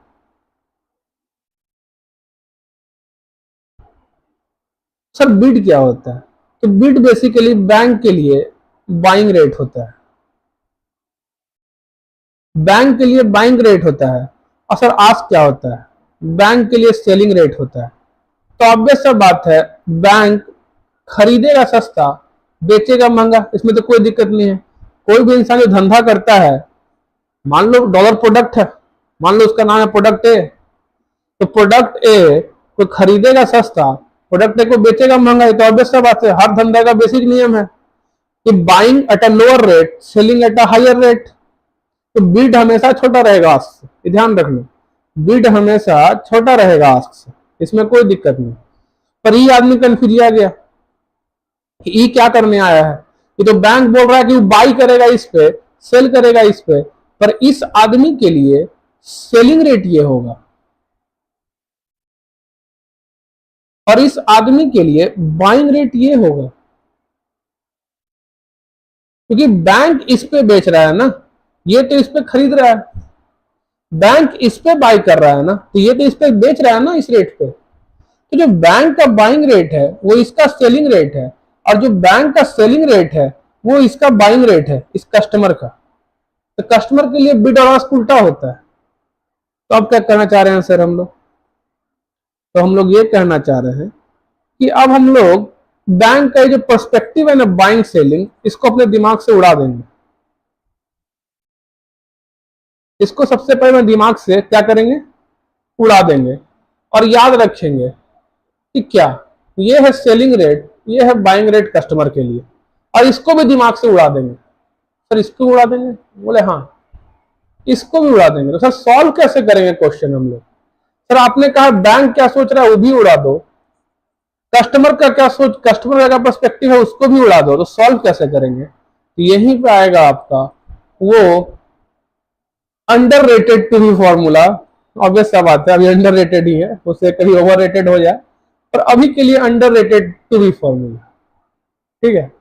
सर बिड क्या होता है? तो बिड बेसिकली बैंक के लिए बाइंग रेट होता है। बैंक के लिए बाइंग रेट होता है। और सर आस्क क्या होता है? बैंक के लिए सेलिंग रेट होता है। तो ऑब्वियस सा बात है, बैंक खरीदेगा सस्ता, बेचेगा महंगा, इसमें तो कोई दिक्कत नहीं है। कोई भी इंसान जो धंधा करता है, मान लो डॉलर प्रोडक्ट है, मान लो उसका नाम है प्रोडक्ट ए, तो प्रोडक्ट ए कोई खरीदेगा सस्ता, प्रोडक्ट ए को बेचेगा महंगा। ये तो ऑब्वियस सा बात है, हर धंधा का बेसिक नियम है कि buying at a lower rate, selling at a higher rate. तो बीड हमेशा छोटा रहेगा आस्क से, ये ध्यान रखना, बीड हमेशा छोटा रहेगा आस्क से, इसमें कोई दिक्कत नहीं। पर ये आदमी कंफ्यूज आ गया कि ई क्या करने आया है। ये तो बैंक बोल रहा है कि वो बाई करेगा इस पे, सेल करेगा इस पे, पर इस आदमी के लिए सेलिंग रेट ये होगा और इस आदमी के लिए बाइंग रेट ये होगा, क्योंकि बैंक इस पे बेच रहा है ना, ये तो इस पे खरीद रहा है। बैंक इस पे बाई कर रहा है ना, तो ये तो इस पे बेच रहा है ना, इस रेट पे। तो जो बैंक का बाइंग रेट है वो इसका सेलिंग रेट है, और जो बैंक का सेलिंग रेट है वो इसका बाइंग रेट है, इस कस्टमर का। तो कस्टमर के लिए बिड और आस्क उल्टा होता है। तो अब क्या कहना चाह रहे हैं सर हम लोग? तो हम लोग ये कहना चाह रहे हैं कि अब हम लोग बैंक का जो पर्सपेक्टिव है ना, बाइंग सेलिंग, इसको अपने दिमाग से उड़ा देंगे। इसको सबसे पहले दिमाग से क्या करेंगे? उड़ा देंगे, और याद रखेंगे कि क्या ये है सेलिंग रेट, ये है बाइंग रेट कस्टमर के लिए, और इसको भी दिमाग से उड़ा देंगे। सर इसको उड़ा देंगे? बोले हाँ, इसको भी उड़ा देंगे। तो सर सॉल्व कैसे करेंगे क्वेश्चन हम लोग? सर आपने कहा बैंक क्या सोच रहा है वो भी उड़ा दो, कस्टमर का क्या सोच, कस्टमर का पर्सपेक्टिव है उसको भी उड़ा दो, तो सॉल्व कैसे करेंगे? तो यहीं पे आएगा आपका वो under rated to be formula. Obvious सा बात है, अभी अंडर रेटेड ही है, उससे कभी ओवर रेटेड हो जाए, पर अभी के लिए under rated to be formula, ठीक है।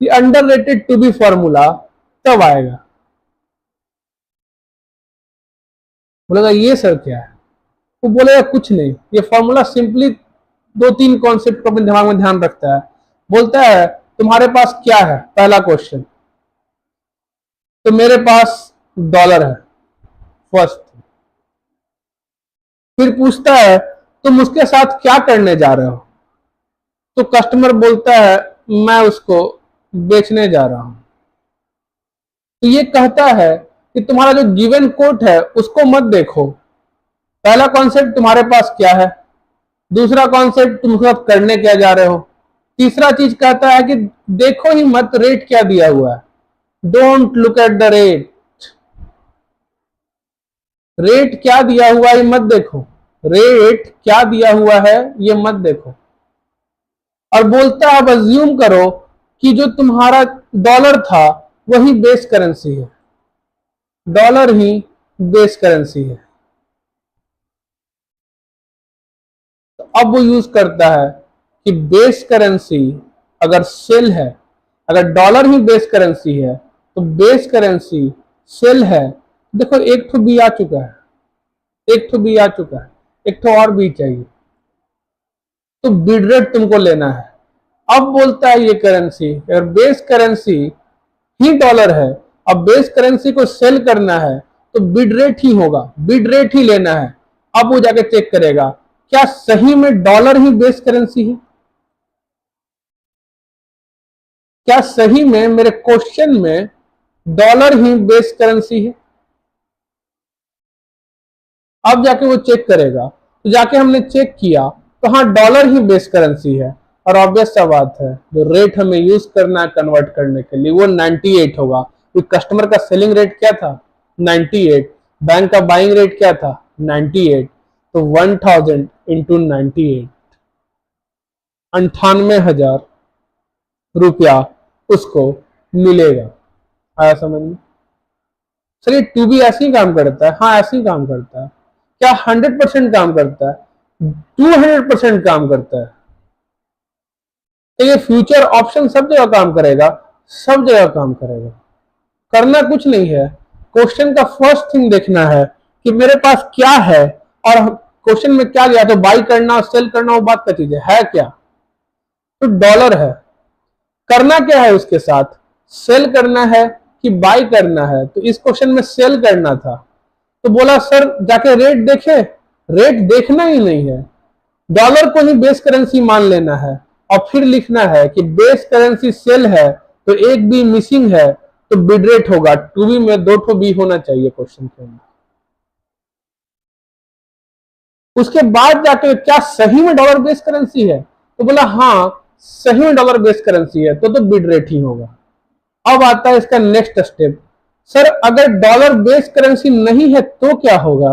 ये under rated to be formula तब आएगा, बोलेगा ये सर क्या है, वो बोलेगा कुछ नहीं, ये फॉर्मूला सिंपली दो तीन कॉन्सेप्ट को अपने दिमाग में ध्यान रखता है। बोलता है तुम्हारे पास क्या है, पहला क्वेश्चन, तो मेरे पास डॉलर है फर्स्ट। फिर पूछता है तुम उसके साथ क्या करने जा रहे हो, तो कस्टमर बोलता है मैं उसको बेचने जा रहा हूं। तो ये कहता है कि तुम्हारा जो गिवन कोट है उसको मत देखो। पहला कॉन्सेप्ट तुम्हारे पास क्या है, दूसरा कॉन्सेप्ट तुम उसके साथ करने क्या जा रहे हो, तीसरा चीज कहता है कि देखो ही मत रेट क्या दिया हुआ है, don't look at the rate, rate क्या दिया हुआ है ये मत देखो, रेट क्या दिया हुआ है ये मत देखो। और बोलता है अब अज्यूम करो कि जो तुम्हारा डॉलर था वही बेस करेंसी है, डॉलर ही बेस करेंसी है। तो अब वो यूज करता है कि बेस करेंसी अगर सेल है, अगर डॉलर ही बेस करेंसी है तो बेस करेंसी सेल है। देखो एक तो बी आ चुका है, एक तो बी आ चुका है, एक तो और बी चाहिए, तो बिड रेट तुमको लेना है। अब बोलता है ये करेंसी, अगर बेस करेंसी ही डॉलर है, अब बेस करेंसी को सेल करना है तो बिड रेट ही होगा, बिड रेट ही लेना है। अब वो जाके चेक करेगा क्या सही में डॉलर ही बेस करेंसी है, क्या सही में मेरे क्वेश्चन में डॉलर ही बेस करेंसी है। अब जाके वो चेक करेगा, तो जाके हमने चेक किया तो हाँ डॉलर ही बेस करेंसी है, और ऑब्वियस सा बात है जो रेट हमें यूज करना है कन्वर्ट करने के लिए वो 98 होगा। तो कस्टमर का सेलिंग रेट क्या था 98, बैंक का बाइंग रेट क्या था 98, तो 1000 इंटू 98, 98,000 रुपया उसको मिलेगा। आया समझ में? सर ये टू बी ऐसे ही काम करता है? हाँ ऐसे ही काम करता है। क्या 100% काम करता है? 200% काम करता है। तो ये फ्यूचर ऑप्शन सब जगह काम करेगा, सब जगह काम करेगा। करना कुछ नहीं है, क्वेश्चन का फर्स्ट थिंग देखना है कि मेरे पास क्या है, और क्वेश्चन में क्या दिया, तो बाई करना सेल करना वो बात का चीज है क्या, तो डॉलर है। करना क्या है उसके साथ, सेल करना है कि बाई करना है, तो इस क्वेश्चन में सेल करना था। तो बोला सर जाके रेट देखे, रेट देखना ही नहीं है, डॉलर को ही बेस करेंसी मान लेना है, और फिर लिखना है कि बेस करेंसी सेल है तो एक बी मिसिंग है, तो बिड रेट होगा। टू बी में दो ठो बी होना चाहिए क्वेश्चन के अंदर। उसके बाद जाके क्या सही में डॉलर बेस्ड करेंसी है, तो बोला हाँ सही में डॉलर बेस्ड करेंसी है, तो बिड रेट ही होगा। अब आता है इसका नेक्स्ट स्टेप, सर अगर डॉलर बेस्ड करेंसी नहीं है तो क्या होगा,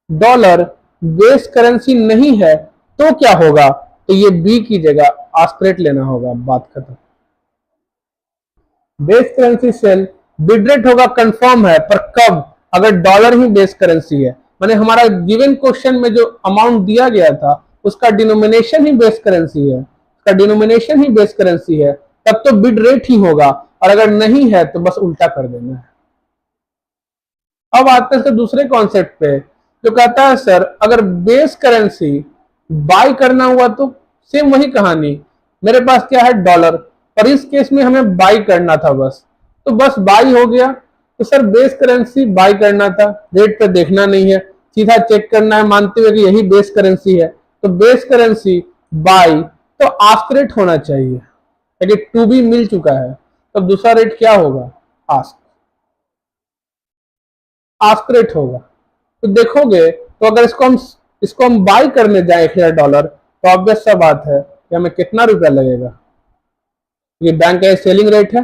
डॉलर बेस्ड करेंसी नहीं है तो क्या होगा, तो ये बी की जगह आस्क रेट लेना होगा, बात खत्म। Base currency sell bid rate होगा कंफर्म है, पर कब, अगर डॉलर ही बेस करेंसी है, माने हमारा गिवन क्वेश्चन में जो अमाउंट दिया गया था उसका डिनोमिनेशन ही बेस करेंसी है, उसका डिनोमिनेशन ही बेस करेंसी है, तब तो बिड रेट ही होगा, और अगर नहीं है तो बस उल्टा कर देना है। अब आते हैं दूसरे कॉन्सेप्ट पे जो कहता है सर अगर बेस करेंसी बाय करना हुआ तो सेम वही कहानी, मेरे पास क्या है डॉलर, पर इस केस में हमें बाय करना था बस, तो बस बाय हो गया, तो सर बेस करेंसी बाय करना था, रेट पे देखना नहीं है, सीधा चेक करना है मानते हुए कि यही बेस करेंसी है, तो बेस करेंसी बाय, तो आस्क रेट होना चाहिए, क्योंकि टू बी मिल चुका है, तो दूसरा रेट क्या होगा, आस्क रेट होगा। तो देखोगे तो अगर इसको हम बाय करने जाए $1000, तो ऑब्वियस सा बात है कि हमें कितना रुपया लगेगा, ये बैंक का सेलिंग रेट है,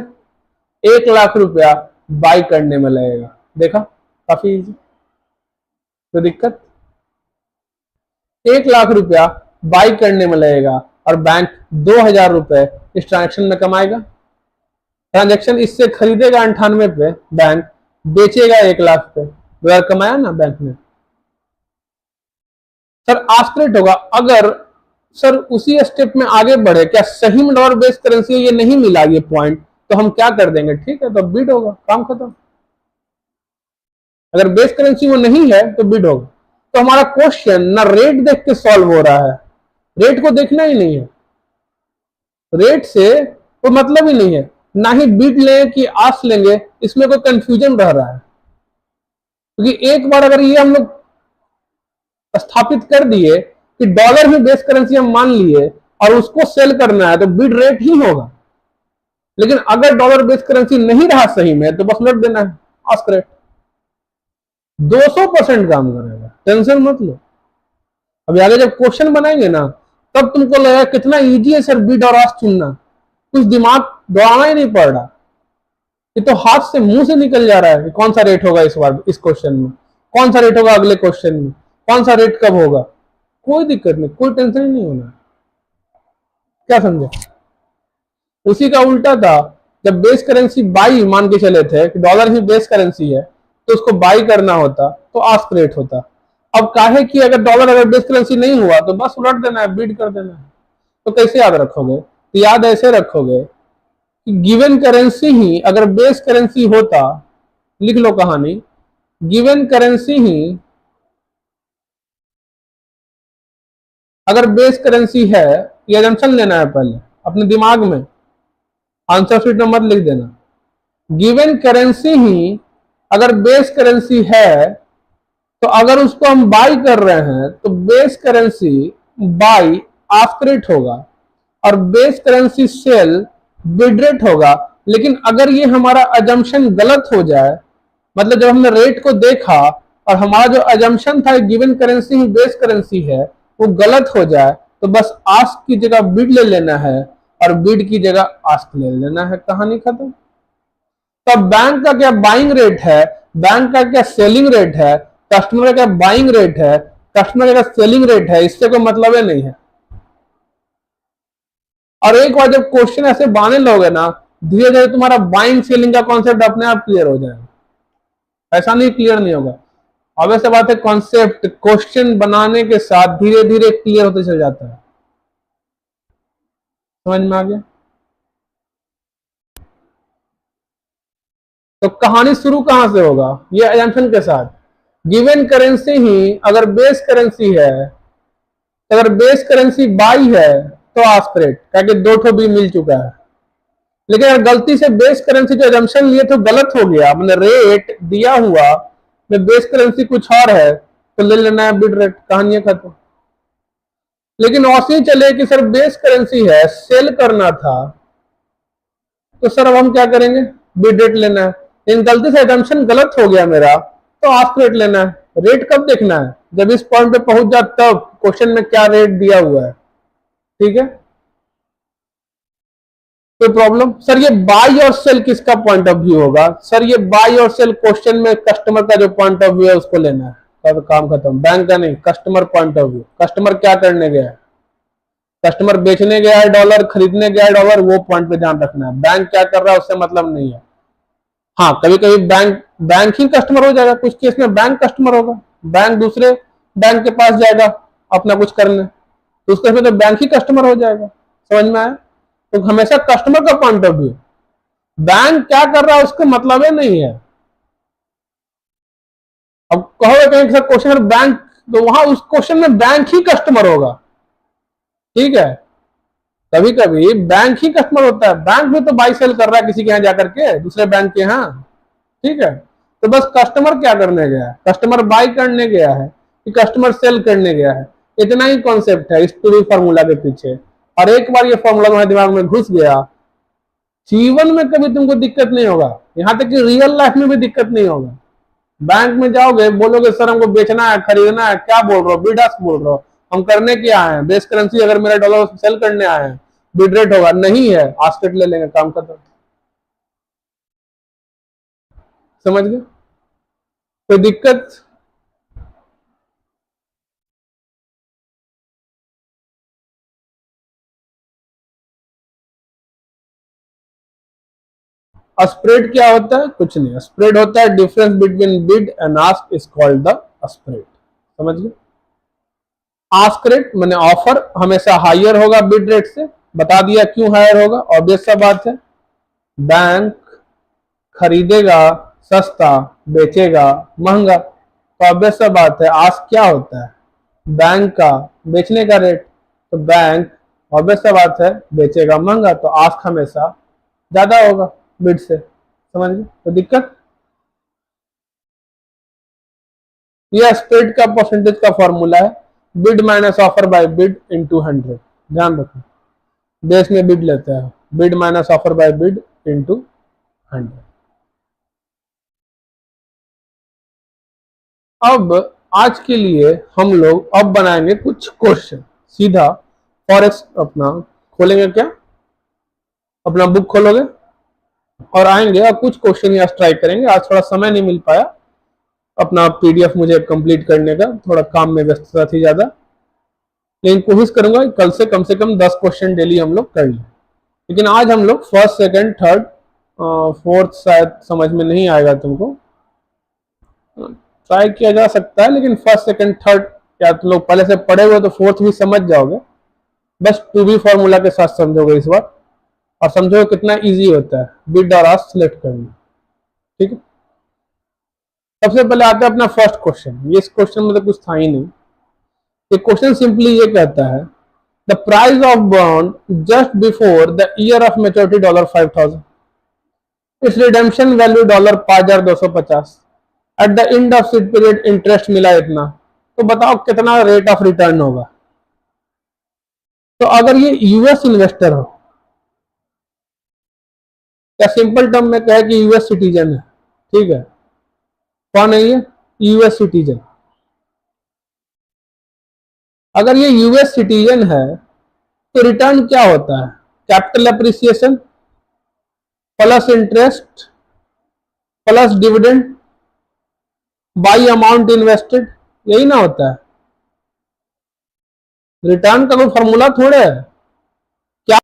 1,00,000 रुपया बाय करने में लगेगा, देखा काफी इजी, तो दिक्कत 1,00,000 रुपया बाय करने में लगेगा और बैंक 2,000 रुपए इस ट्रांजेक्शन में कमाएगा, ट्रांजेक्शन इससे खरीदेगा 98 पे, बैंक बेचेगा 1,00,000 पे, 2,000 कमाया ना बैंक ने। सर आस्क रेट होगा, अगर सर उसी स्टेप में आगे बढ़े, क्या सही में डॉलर बेस्ड करेंसी है ये नहीं मिला ये पॉइंट, तो हम क्या कर देंगे, ठीक है तो बिड होगा, काम खत्म। अगर बेस करेंसी वो नहीं है तो बिड होगा। तो हमारा क्वेश्चन ना रेट देख के सॉल्व हो रहा है, रेट को देखना ही नहीं है, रेट से कोई मतलब ही नहीं है, ना ही बिड लें कि आस्क लेंगे, इसमें कोई कंफ्यूजन रह रहा है, क्योंकि एक बार अगर ये हम लोग स्थापित कर दिए कि डॉलर ही बेस करेंसी हम मान लिए और उसको सेल करना है, तो बिड रेट ही होगा। लेकिन अगर डॉलर बेस करेंसी नहीं रहा सही में, तो बस लौट देना है आस्क रेट, 200% काम करेगा, टेंशन मत लो। अभी आगे जब क्वेश्चन बनाएंगे ना, तब तुमको लगेगा कितना इजी है सर बिड और आस्क चुनना, कुछ दिमाग दौड़ाना ही नहीं पड़ रहा, ये तो हाथ से मुंह से निकल जा रहा है कि कौन सा रेट होगा इस बार इस क्वेश्चन में, कौन सा रेट होगा अगले क्वेश्चन में, कौन सा रेट कब होगा, कोई दिक्कत नहीं, कोई टेंशन ही नहीं होना, क्या समझे। उसी का उल्टा था, जब बेस करेंसी बाई मान के चले थे कि डॉलर ही बेस करेंसी है, तो उसको बाई करना होता तो आस्क रेट होता। अब काहे कि अगर डॉलर अगर बेस करेंसी नहीं हुआ तो बस उलट देना है, बीट कर देना है। तो कैसे याद रखोगे, तो याद ऐसे रखोगे कि गिवन करेंसी ही अगर बेस करेंसी होता, लिख लो कहानी, गिवन करेंसी ही अगर बेस करेंसी है, ये एजम्पशन लेना है पहले अपने दिमाग में, आंसर शीट नंबर लिख देना, गिवन करेंसी ही अगर बेस करेंसी है, तो अगर उसको हम बाई कर रहे हैं तो base currency buy ask rate होगा और base currency sell bid rate होगा। लेकिन अगर ये हमारा अजम्पशन गलत हो जाए, मतलब जब हमने रेट को देखा और हमारा जो अजम्पशन था गिवन करेंसी ही बेस करेंसी है वो गलत हो जाए, तो बस आस्क की जगह बिड ले लेना है और बिड की जगह आस्क ले लेना है, कहानी खत्म। तो बैंक का क्या बाइंग रेट है, बैंक का क्या सेलिंग रेट है, कस्टमर का बाइंग रेट है, कस्टमर का सेलिंग रेट है, इससे कोई मतलब ही नहीं है। और एक बार जब क्वेश्चन ऐसे बनाने लोगे ना, धीरे धीरे तुम्हारा बाइंग सेलिंग का कॉन्सेप्ट अपने आप क्लियर हो जाएगा, ऐसा नहीं क्लियर नहीं होगा। अब ऐसे बात है, कॉन्सेप्ट क्वेश्चन बनाने के साथ धीरे धीरे क्लियर होते चल जाता है, समझ में आ गया। तो कहानी शुरू कहां से होगा, ये एजम्पशन के साथ, गिवन करेंसी ही अगर बेस करेंसी है, अगर बेस करेंसी बाई है तो आस्क रेट, क्योंकि दो ठो भी मिल चुका है। लेकिन अगर गलती से बेस करेंसी जो एजम्पशन लिए तो गलत हो गया, मैंने रेट दिया हुआ में बेस करेंसी कुछ और है, तो ले लेना है बिड रेट, कहानी खत्म। लेकिन ऐसे चले कि सर बेस करेंसी है, सेल करना था, तो सर अब हम क्या करेंगे, बिड रेट लेना है। लेकिन गलती से एजम्पशन गलत हो गया मेरा, तो आस्क रेट लेना है। रेट कब देखना है, जब इस पॉइंट पे पहुंच जा तब क्वेश्चन में क्या रेट दिया हुआ है, ठीक है। कोई प्रॉब्लम? सर ये बाई और सेल किसका पॉइंट ऑफ व्यू होगा? सर ये बाई और सेल क्वेश्चन में कस्टमर का जो पॉइंट ऑफ व्यू है उसको लेना है, तब काम खत्म। बैंक का नहीं, customer point of view. Customer क्या करने गया है? कस्टमर बेचने गया है डॉलर, खरीदने गया है डॉलर, वो पॉइंट पे ध्यान रखना है। बैंक क्या कर रहा है उससे मतलब नहीं है। हाँ, कभी कभी बैंक बैंक ही कस्टमर हो जाएगा, कुछ केस में बैंक कस्टमर होगा, बैंक दूसरे बैंक के पास जाएगा अपना कुछ करने, तो उस केस में तो बैंक ही कस्टमर हो जाएगा। समझ में आया? तो हमेशा कस्टमर का पॉइंट ऑफ व्यू, बैंक क्या कर रहा है उसका मतलब ही नहीं है। अब कहोगे कहीं सर क्वेश्चन बैंक, तो वहां उस क्वेश्चन में बैंक ही कस्टमर होगा, ठीक है। कभी कभी बैंक ही कस्टमर होता है, बैंक भी तो बाई सेल कर रहा है किसी के यहाँ जाकर के, दूसरे बैंक के यहाँ, ठीक है। तो बस कस्टमर क्या करने गया है? कस्टमर बाई करने गया है कि कस्टमर सेल करने गया है, इतना ही कॉन्सेप्ट है इस पूरी फॉर्मूला के पीछे। और एक बार ये फॉर्मूला तुम्हारे दिमाग में घुस गया, जीवन में कभी तुमको दिक्कत नहीं होगा, यहां तक कि रियल लाइफ में भी दिक्कत नहीं होगा। बैंक में जाओगे, बोलोगे सर हमको बेचना है, खरीदना है, क्या बोल रहे हो, बिड आस्क बोल रहे हो, हम करने के आए हैं, बेस करेंसी अगर मेरा डॉलर सेल करने आए हैं, बिड रेट होगा, नहीं है आस्क रेट ले लेंगे, काम खत्म। समझ गए? कोई दिक्कत? स्प्रेड क्या होता है? कुछ नहीं, स्प्रेड होता है difference between bid and ask is called the spread. समझ गए? आस्क रेट मैंने ऑफर हमेशा हायर होगा बिड रेट से, बता दिया क्यों हायर होगा, ऑब्वियस सा बात है। बैंक खरीदेगा सस्ता, बेचेगा महंगा, तो ऑब्वियस सा बात है। आस्क क्या होता है? बैंक का बेचने का रेट, तो बैंक ऑब्वियस सा बात है बेचेगा महंगा, तो आस्क हमेशा ज्यादा होगा बिड से। समझ गए? तो दिक्कत? यह स्प्रेड का परसेंटेज का फॉर्मूला है, bid minus offer by bid into 100। ध्यान रखो, बेस में बिड लेते हैं, bid minus offer by bid into 100। अब आज के लिए हम लोग अब बनाएंगे कुछ क्वेश्चन, सीधा फॉरेक्स अपना खोलेंगे, क्या अपना बुक खोलोगे और आएंगे और कुछ क्वेश्चन यहाँ ट्राई करेंगे। आज थोड़ा समय नहीं मिल पाया अपना पीडीएफ मुझे कंप्लीट करने का, थोड़ा काम में व्यस्तता थी ज्यादा, लेकिन कोशिश करूंगा कल से कम 10 क्वेश्चन डेली हम लोग कर लें। लेकिन आज हम लोग फर्स्ट सेकंड थर्ड फोर्थ शायद समझ में नहीं आएगा तुमको, ट्राई किया जा सकता है, लेकिन फर्स्ट सेकंड थर्ड या तुम लोग पहले से पढ़े हुए तो फोर्थ भी समझ जाओगे। बस टू बी फॉर्मूला के साथ समझोगे इस बार, और समझोगे कितना इजी होता है बिड और आस्क सेलेक्ट करना, ठीक है। सबसे पहले आता है अपना फर्स्ट क्वेश्चन, ये इस क्वेश्चन में तो कुछ था ही नहीं। ये क्वेश्चन सिंपली ये कहता है the price of bond just before the year of maturity $5,000, इस redemption value $5,250, at the end of seat period interest मिला इतना, तो बताओ कितना रेट ऑफ रिटर्न होगा। तो अगर ये यूएस इन्वेस्टर हो, या सिंपल टर्म में कहे कि यूएस सिटीजन है, ठीक है, कौन है ये? US citizen. अगर ये यूएस सिटीजन है तो रिटर्न क्या होता है? Capital appreciation plus interest plus dividend by amount invested, यही ना होता है। रिटर्न का कोई फॉर्मूला थोड़े है। क्या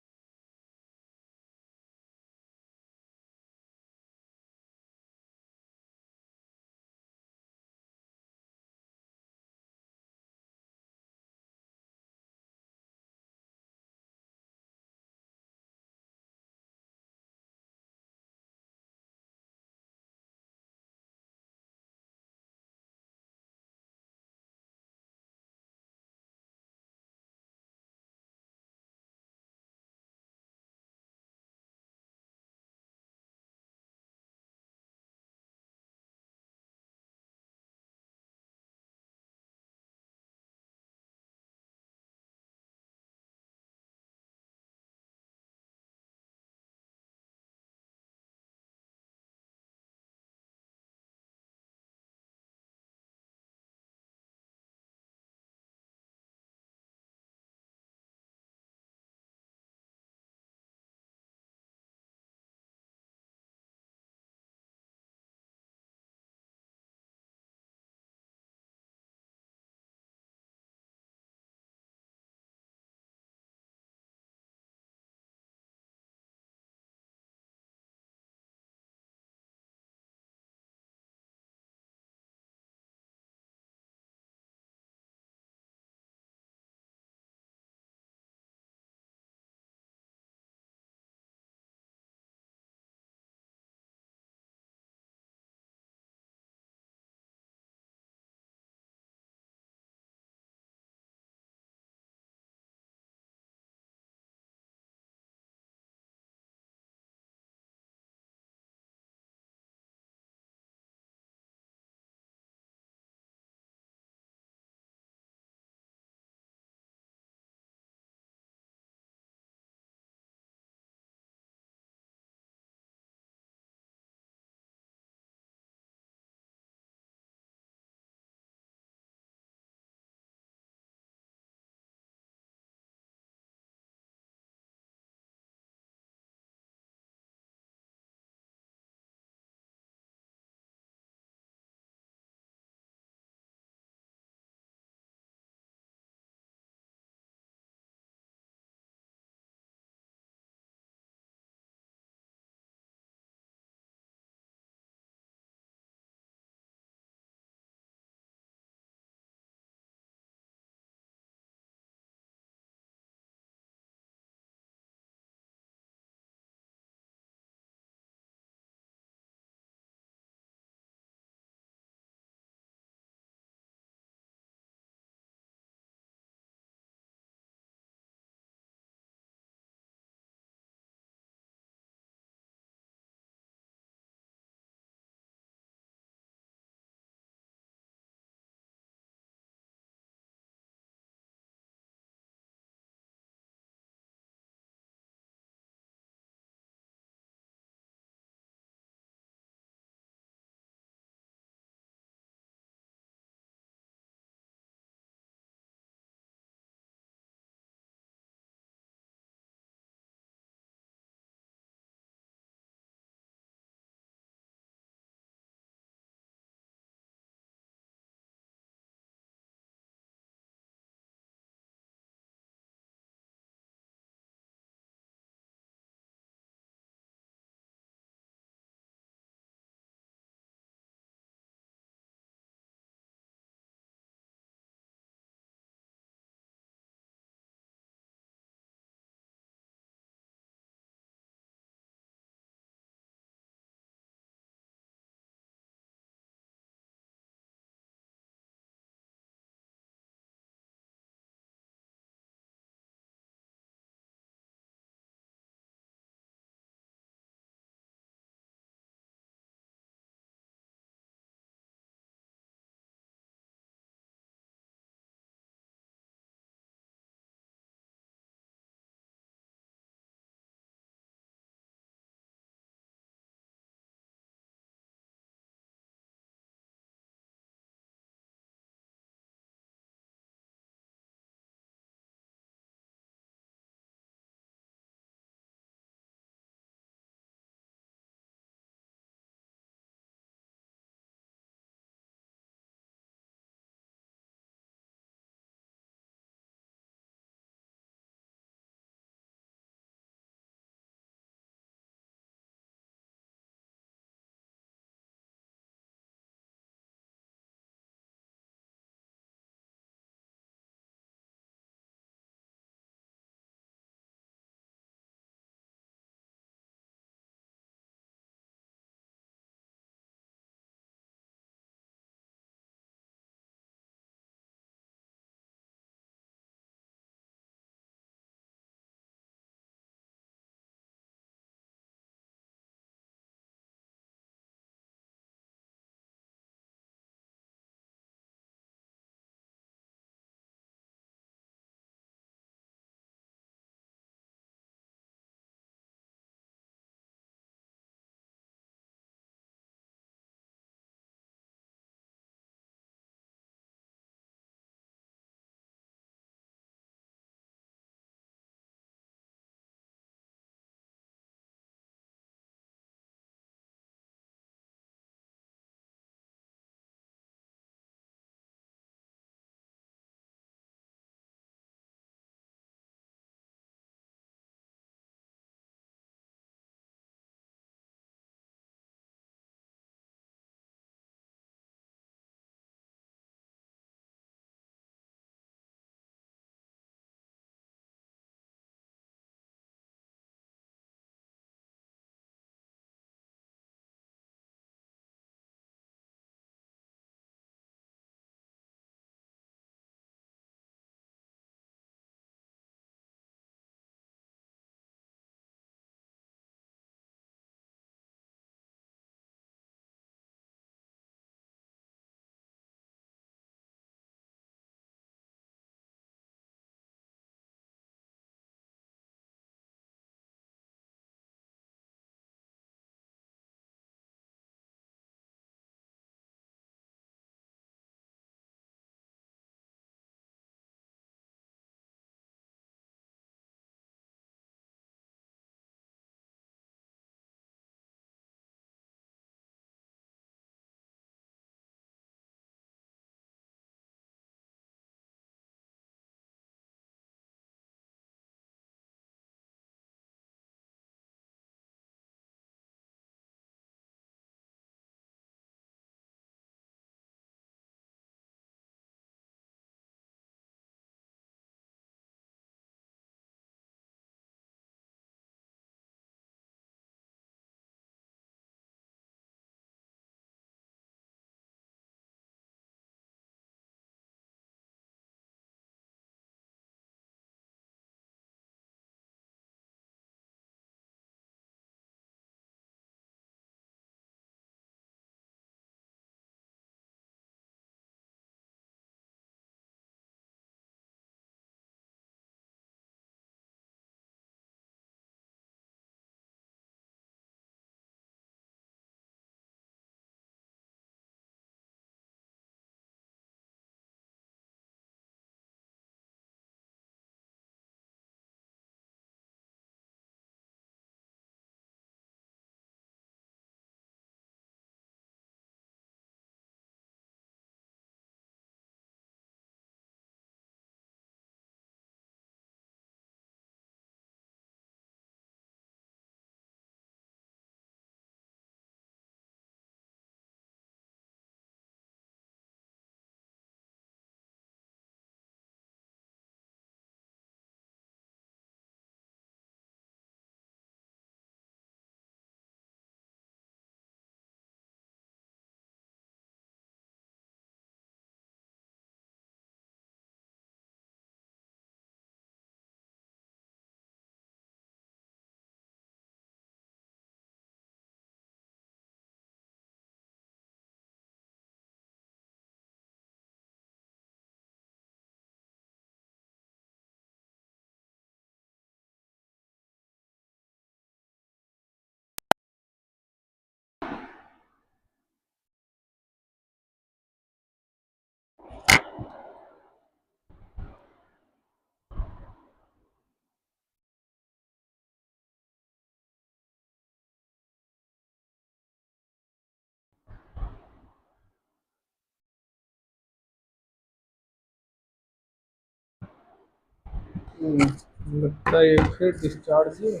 लगता है ये फिर डिस्चार्ज ही है।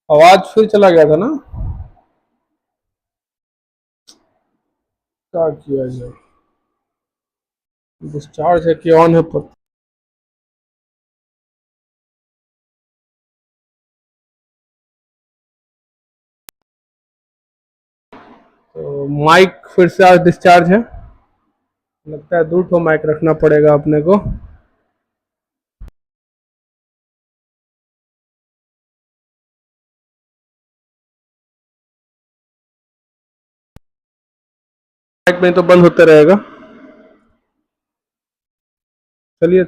आवाज फिर चला गया था ना, क्या किया जाए, डिस्चार्ज है कि ऑन है पर। तो माइक फिर से आज डिस्चार्ज है, लगता है 2 ठो माइक रखना पड़ेगा अपने को। माइक में तो बंद होते रहेगा। चलिए।